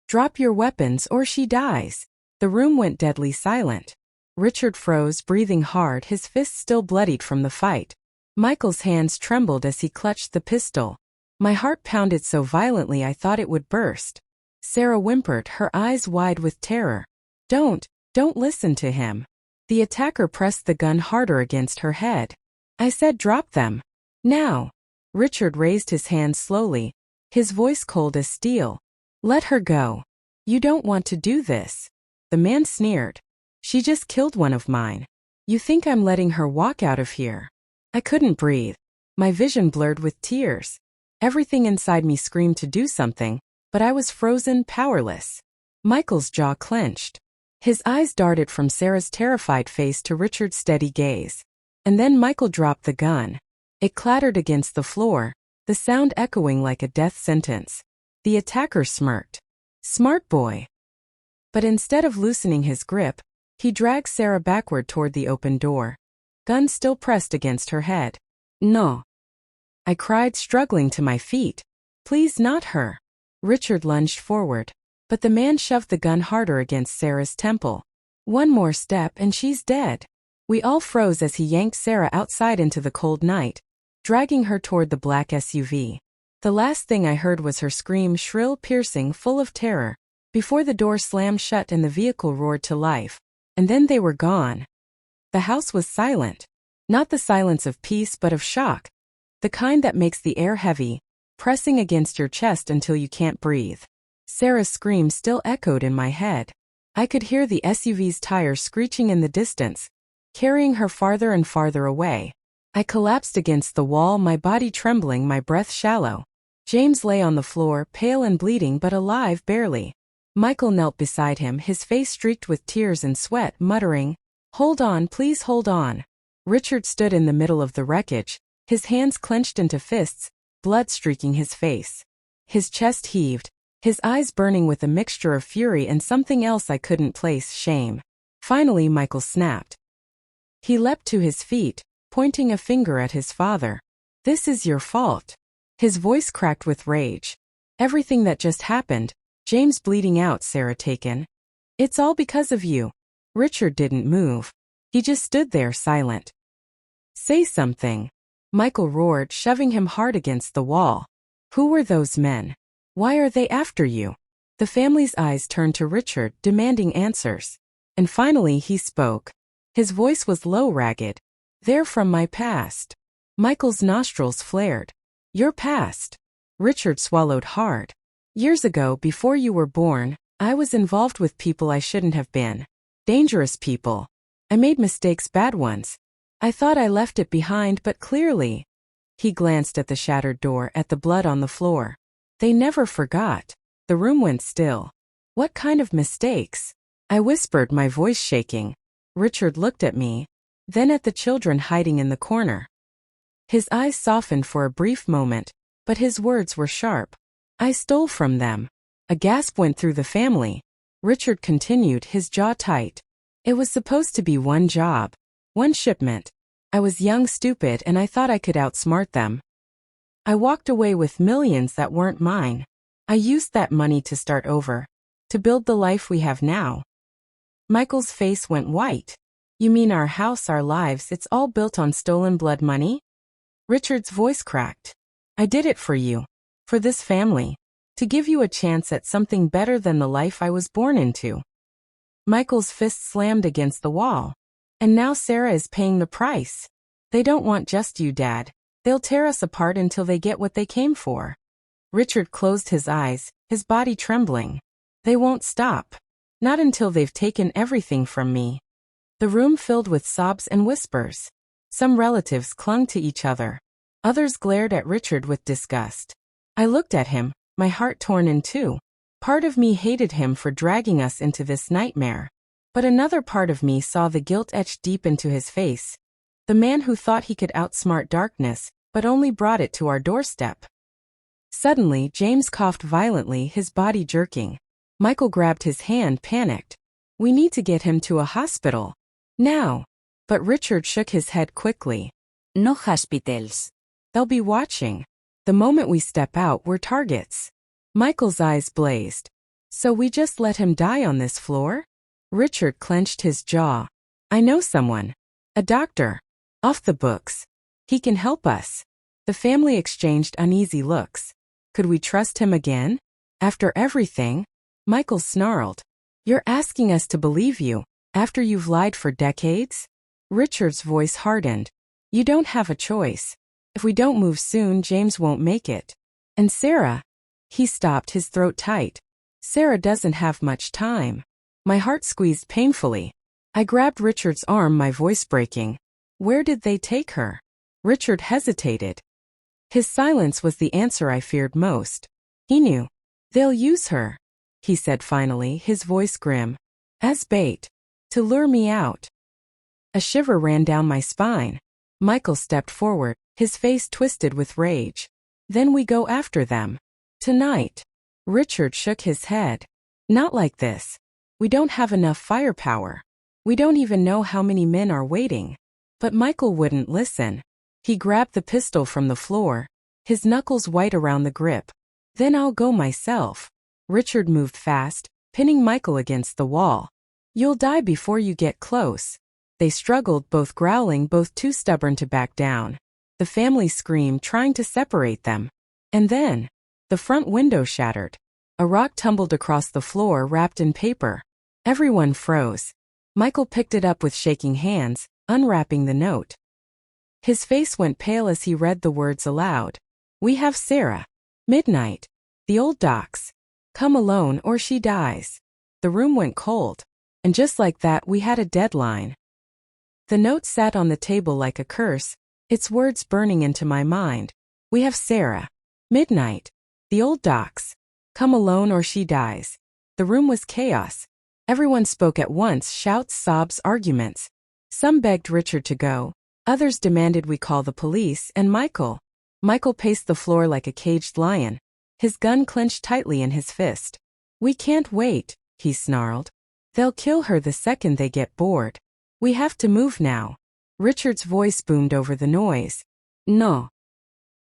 Drop your weapons or she dies. The room went deadly silent. Richard froze, breathing hard, his fists still bloodied from the fight. Michael's hands trembled as he clutched the pistol. My heart pounded so violently I thought it would burst. Sarah whimpered, her eyes wide with terror. Don't listen to him. The attacker pressed the gun harder against her head. I said drop them. Now. Richard raised his hands slowly, his voice cold as steel. Let her go. You don't want to do this. The man sneered. She just killed one of mine. You think I'm letting her walk out of here? I couldn't breathe. My vision blurred with tears. Everything inside me screamed to do something, but I was frozen, powerless. Michael's jaw clenched. His eyes darted from Sarah's terrified face to Richard's steady gaze. And then Michael dropped the gun. It clattered against the floor, the sound echoing like a death sentence. The attacker smirked. Smart boy. But instead of loosening his grip, he dragged Sarah backward toward the open door. Gun still pressed against her head. No. I cried, struggling to my feet. Please, not her. Richard lunged forward, but the man shoved the gun harder against Sarah's temple. One more step and she's dead. We all froze as he yanked Sarah outside into the cold night, dragging her toward the black SUV. The last thing I heard was her scream, shrill, piercing, full of terror, before the door slammed shut and the vehicle roared to life. And then they were gone. The house was silent. Not the silence of peace but of shock. The kind that makes the air heavy, pressing against your chest until you can't breathe. Sarah's scream still echoed in my head. I could hear the SUV's tires screeching in the distance, carrying her farther and farther away. I collapsed against the wall, my body trembling, my breath shallow. James lay on the floor, pale and bleeding but alive barely. Michael knelt beside him, his face streaked with tears and sweat, muttering, "Hold on, please hold on." Richard stood in the middle of the wreckage, his hands clenched into fists, blood streaking his face. His chest heaved, his eyes burning with a mixture of fury and something else I couldn't place, shame. Finally Michael snapped. He leapt to his feet, pointing a finger at his father. "This is your fault." His voice cracked with rage. "Everything that just happened, James bleeding out, Sarah taken. It's all because of you." Richard didn't move. He just stood there silent. "Say something," Michael roared, shoving him hard against the wall. "Who were those men? Why are they after you?" The family's eyes turned to Richard, demanding answers. And finally he spoke. His voice was low, ragged. "They're from my past." Michael's nostrils flared. "Your past?" Richard swallowed hard. "Years ago, before you were born, I was involved with people I shouldn't have been. Dangerous people. I made mistakes, bad ones. I thought I left it behind, but clearly." He glanced at the shattered door, at the blood on the floor. "They never forgot." The room went still. "What kind of mistakes?" I whispered, my voice shaking. Richard looked at me, then at the children hiding in the corner. His eyes softened for a brief moment, but his words were sharp. "I stole from them." A gasp went through the family. Richard continued, his jaw tight. "It was supposed to be one job. One shipment. I was young, stupid, and I thought I could outsmart them. I walked away with millions that weren't mine. I used that money to start over. To build the life we have now." Michael's face went white. "You mean our house, our lives, it's all built on stolen blood money?" Richard's voice cracked. "I did it for you. For this family. To give you a chance at something better than the life I was born into." Michael's fist slammed against the wall. "And now Sarah is paying the price. They don't want just you, Dad. They'll tear us apart until they get what they came for." Richard closed his eyes, his body trembling. "They won't stop. Not until they've taken everything from me." The room filled with sobs and whispers. Some relatives clung to each other. Others glared at Richard with disgust. I looked at him, my heart torn in two. Part of me hated him for dragging us into this nightmare. But another part of me saw the guilt etched deep into his face. The man who thought he could outsmart darkness, but only brought it to our doorstep. Suddenly, James coughed violently, his body jerking. Michael grabbed his hand, panicked. "We need to get him to a hospital. Now." But Richard shook his head quickly. No hospitals. "They'll be watching. The moment we step out, we're targets." Michael's eyes blazed. "So we just let him die on this floor?" Richard clenched his jaw. "I know someone. A doctor. Off the books. He can help us." The family exchanged uneasy looks. Could we trust him again? After everything? Michael snarled. "You're asking us to believe you, after you've lied for decades?" Richard's voice hardened. "You don't have a choice. If we don't move soon, James won't make it. And Sarah..." He stopped, his throat tight. "Sarah doesn't have much time." My heart squeezed painfully. I grabbed Richard's arm, my voice breaking. "Where did they take her?" Richard hesitated. His silence was the answer I feared most. He knew. They'll use her, he said finally, his voice grim. As bait. To lure me out. A shiver ran down my spine. Michael stepped forward, his face twisted with rage. Then we go after them. Tonight. Richard shook his head. Not like this. We don't have enough firepower. We don't even know how many men are waiting. But Michael wouldn't listen. He grabbed the pistol from the floor, his knuckles white around the grip. Then I'll go myself. Richard moved fast, pinning Michael against the wall. You'll die before you get close. They struggled, both growling, both too stubborn to back down. The family screamed, trying to separate them. And then, the front window shattered. A rock tumbled across the floor, wrapped in paper. Everyone froze. Michael picked it up with shaking hands, unwrapping the note. His face went pale as he read the words aloud. We have Sarah. Midnight. The old docks. Come alone or she dies. The room went cold. And just like that, we had a deadline. The note sat on the table like a curse, its words burning into my mind. We have Sarah. Midnight. The old docks. Come alone or she dies. The room was chaos. Everyone spoke at once, shouts, sobs, arguments. Some begged Richard to go. Others demanded we call the police, and Michael paced the floor like a caged lion, his gun clenched tightly in his fist. We can't wait, he snarled. They'll kill her the second they get bored. We have to move now. Richard's voice boomed over the noise. No.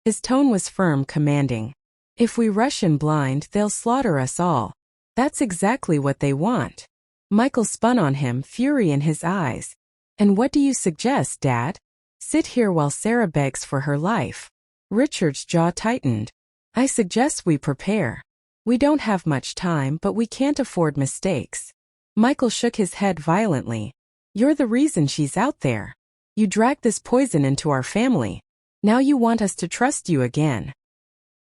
His tone was firm, commanding. If we rush in blind, they'll slaughter us all. That's exactly what they want. Michael spun on him, fury in his eyes. And what do you suggest, Dad? Sit here while Sarah begs for her life. Richard's jaw tightened. I suggest we prepare. We don't have much time, but we can't afford mistakes. Michael shook his head violently. You're the reason she's out there. You dragged this poison into our family. Now you want us to trust you again.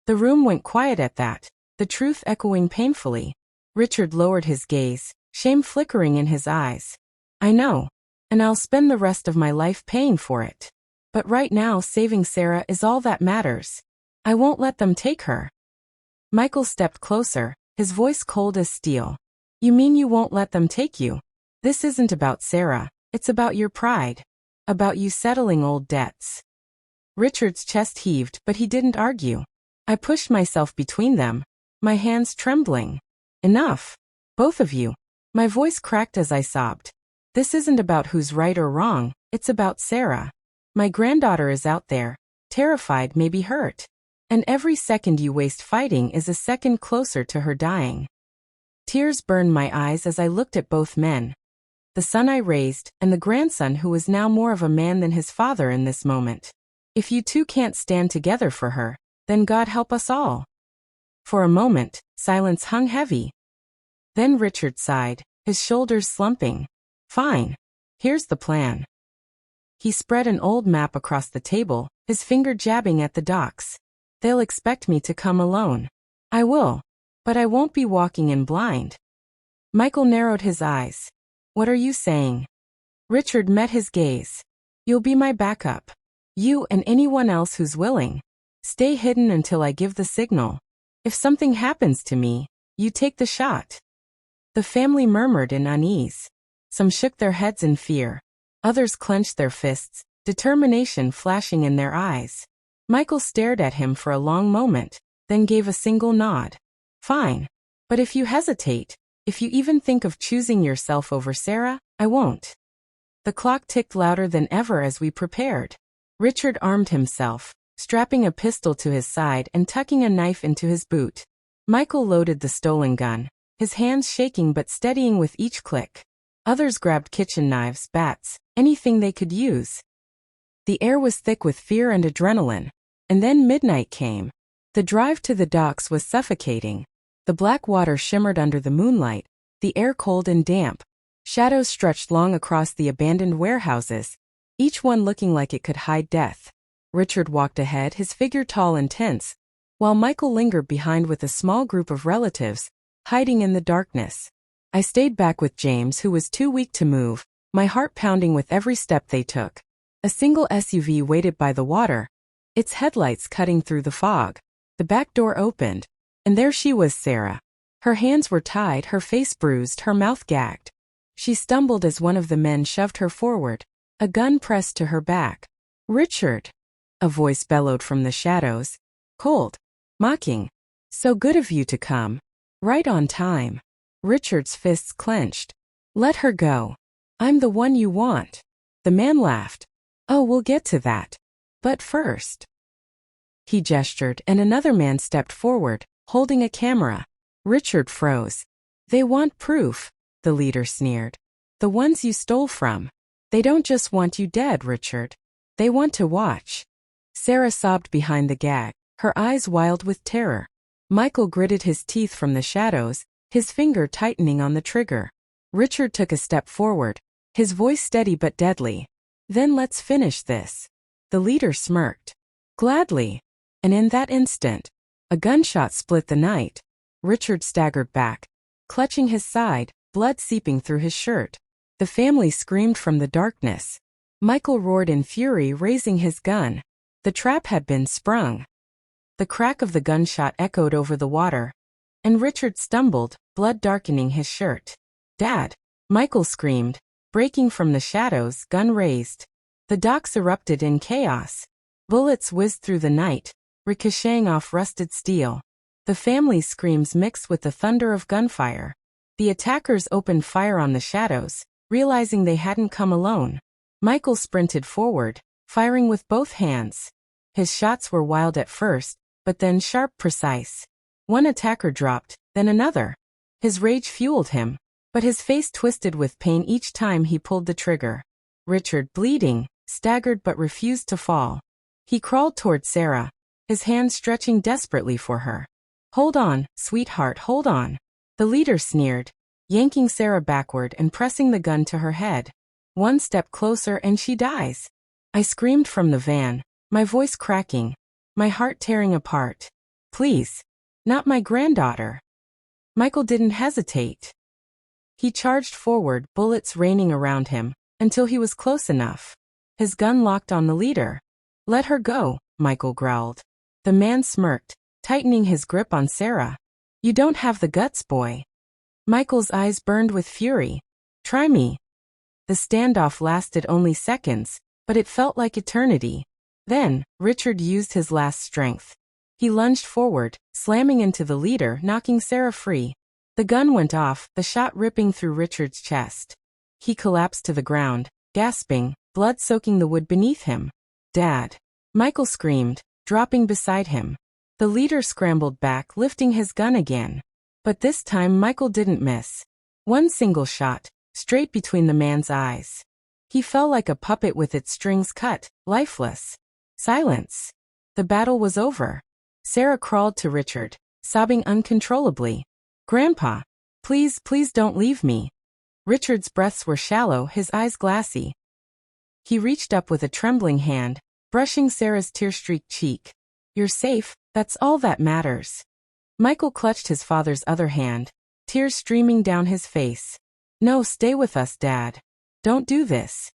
The room went quiet at that, the truth echoing painfully. Richard lowered his gaze, shame flickering in his eyes. I know. And I'll spend the rest of my life paying for it. But right now, saving Sarah is all that matters. I won't let them take her. Michael stepped closer, his voice cold as steel. You mean you won't let them take you? This isn't about Sarah, it's about your pride. About you settling old debts. Richard's chest heaved, but he didn't argue. I pushed myself between them, my hands trembling. Enough. Both of you. My voice cracked as I sobbed. This isn't about who's right or wrong, it's about Sarah. My granddaughter is out there, terrified, maybe hurt. And every second you waste fighting is a second closer to her dying. Tears burned my eyes as I looked at both men. The son I raised, and the grandson who was now more of a man than his father in this moment. If you two can't stand together for her, then God help us all. For a moment, silence hung heavy. Then Richard sighed, his shoulders slumping. Fine. Here's the plan. He spread an old map across the table, his finger jabbing at the docks. They'll expect me to come alone. I will. But I won't be walking in blind. Michael narrowed his eyes. What are you saying? Richard met his gaze. You'll be my backup. You and anyone else who's willing. Stay hidden until I give the signal. If something happens to me, you take the shot. The family murmured in unease. Some shook their heads in fear. Others clenched their fists, determination flashing in their eyes. Michael stared at him for a long moment, then gave a single nod. Fine. But if you hesitate, if you even think of choosing yourself over Sarah, I won't. The clock ticked louder than ever as we prepared. Richard armed himself, strapping a pistol to his side and tucking a knife into his boot. Michael loaded the stolen gun, his hands shaking but steadying with each click. Others grabbed kitchen knives, bats, anything they could use. The air was thick with fear and adrenaline. And then midnight came. The drive to the docks was suffocating. The black water shimmered under the moonlight, the air cold and damp. Shadows stretched long across the abandoned warehouses, each one looking like it could hide death. Richard walked ahead, his figure tall and tense, while Michael lingered behind with a small group of relatives, hiding in the darkness. I stayed back with James, who was too weak to move, my heart pounding with every step they took. A single SUV waited by the water, its headlights cutting through the fog. The back door opened, and there she was, Sarah. Her hands were tied, her face bruised, her mouth gagged. She stumbled as one of the men shoved her forward, a gun pressed to her back. "Richard!" A voice bellowed from the shadows, cold, mocking. "So good of you to come. Right on time." Richard's fists clenched. "Let her go. I'm the one you want." The man laughed. "Oh, we'll get to that. But first." He gestured, and another man stepped forward, holding a camera. Richard froze. "They want proof," the leader sneered. "The ones you stole from. They don't just want you dead, Richard. They want to watch." Sarah sobbed behind the gag, her eyes wild with terror. Michael gritted his teeth from the shadows, his finger tightening on the trigger. Richard took a step forward, his voice steady but deadly. "Then let's finish this." The leader smirked. "Gladly." And in that instant, a gunshot split the night. Richard staggered back, clutching his side, blood seeping through his shirt. The family screamed from the darkness. Michael roared in fury, raising his gun. The trap had been sprung. The crack of the gunshot echoed over the water, and Richard stumbled, blood darkening his shirt. "Dad!" Michael screamed, breaking from the shadows, gun raised. The docks erupted in chaos. Bullets whizzed through the night, ricocheting off rusted steel. The family's screams mixed with the thunder of gunfire. The attackers opened fire on the shadows, realizing they hadn't come alone. Michael sprinted forward, firing with both hands. His shots were wild at first, but then sharp, precise. One attacker dropped, then another. His rage fueled him, but his face twisted with pain each time he pulled the trigger. Richard, bleeding, staggered but refused to fall. He crawled toward Sarah, his hands stretching desperately for her. "Hold on, sweetheart, hold on." The leader sneered, yanking Sarah backward and pressing the gun to her head. "One step closer and she dies." I screamed from the van, my voice cracking, my heart tearing apart. "Please. Not my granddaughter." Michael didn't hesitate. He charged forward, bullets raining around him, until he was close enough. His gun locked on the leader. "Let her go," Michael growled. The man smirked, tightening his grip on Sarah. "You don't have the guts, boy." Michael's eyes burned with fury. "Try me." The standoff lasted only seconds, but it felt like eternity. Then, Richard used his last strength. He lunged forward, slamming into the leader, knocking Sarah free. The gun went off, the shot ripping through Richard's chest. He collapsed to the ground, gasping, blood soaking the wood beneath him. "Dad!" Michael screamed, dropping beside him. The leader scrambled back, lifting his gun again. But this time Michael didn't miss. One single shot, straight between the man's eyes. He fell like a puppet with its strings cut, lifeless. Silence. The battle was over. Sarah crawled to Richard, sobbing uncontrollably. "Grandpa, please, please don't leave me." Richard's breaths were shallow, his eyes glassy. He reached up with a trembling hand, brushing Sarah's tear-streaked cheek. "You're safe, that's all that matters." Michael clutched his father's other hand, tears streaming down his face. "No, stay with us, Dad. Don't do this."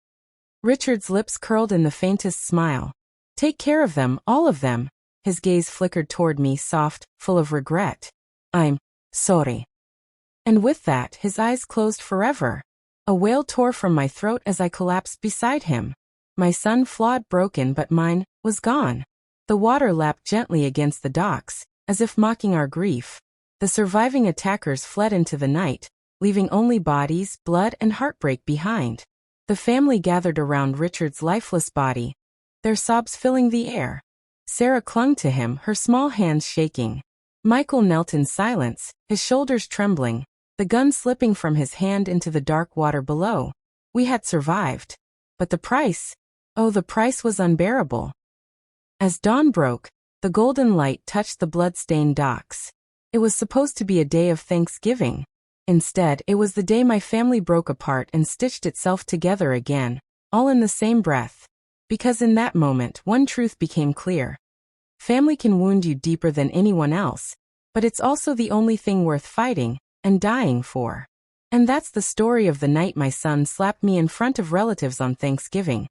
Richard's lips curled in the faintest smile. "Take care of them, all of them." His gaze flickered toward me, soft, full of regret. "I'm sorry." And with that, his eyes closed forever. A wail tore from my throat as I collapsed beside him. My son, flawed, broken, but mine, was gone. The water lapped gently against the docks, as if mocking our grief. The surviving attackers fled into the night, leaving only bodies, blood, and heartbreak behind. The family gathered around Richard's lifeless body, their sobs filling the air. Sarah clung to him, her small hands shaking. Michael knelt in silence, his shoulders trembling, the gun slipping from his hand into the dark water below. We had survived. But the price? Oh, the price was unbearable. As dawn broke, the golden light touched the blood-stained docks. It was supposed to be a day of Thanksgiving. Instead, it was the day my family broke apart and stitched itself together again, all in the same breath. Because in that moment, one truth became clear. Family can wound you deeper than anyone else, but it's also the only thing worth fighting and dying for. And that's the story of the night my son slapped me in front of relatives on Thanksgiving.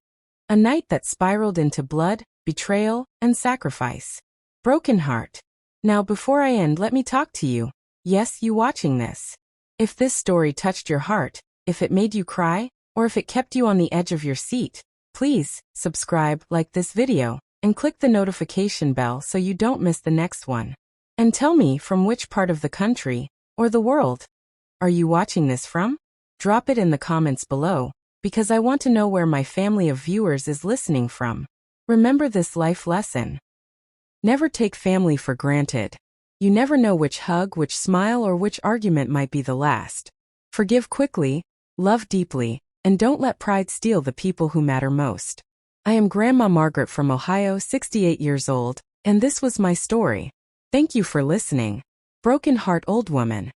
A night that spiraled into blood, betrayal, and sacrifice. Broken heart. Now before I end, let me talk to you. Yes, you watching this. If this story touched your heart, if it made you cry, or if it kept you on the edge of your seat, please subscribe, like this video, and click the notification bell so you don't miss the next one. And tell me from which part of the country, or the world, are you watching this from? Drop it in the comments below, because I want to know where my family of viewers is listening from. Remember this life lesson. Never take family for granted. You never know which hug, which smile, or which argument might be the last. Forgive quickly, love deeply, and don't let pride steal the people who matter most. I am Grandma Margaret from Ohio, 68 years old, and this was my story. Thank you for listening. Broken Heart Old Woman.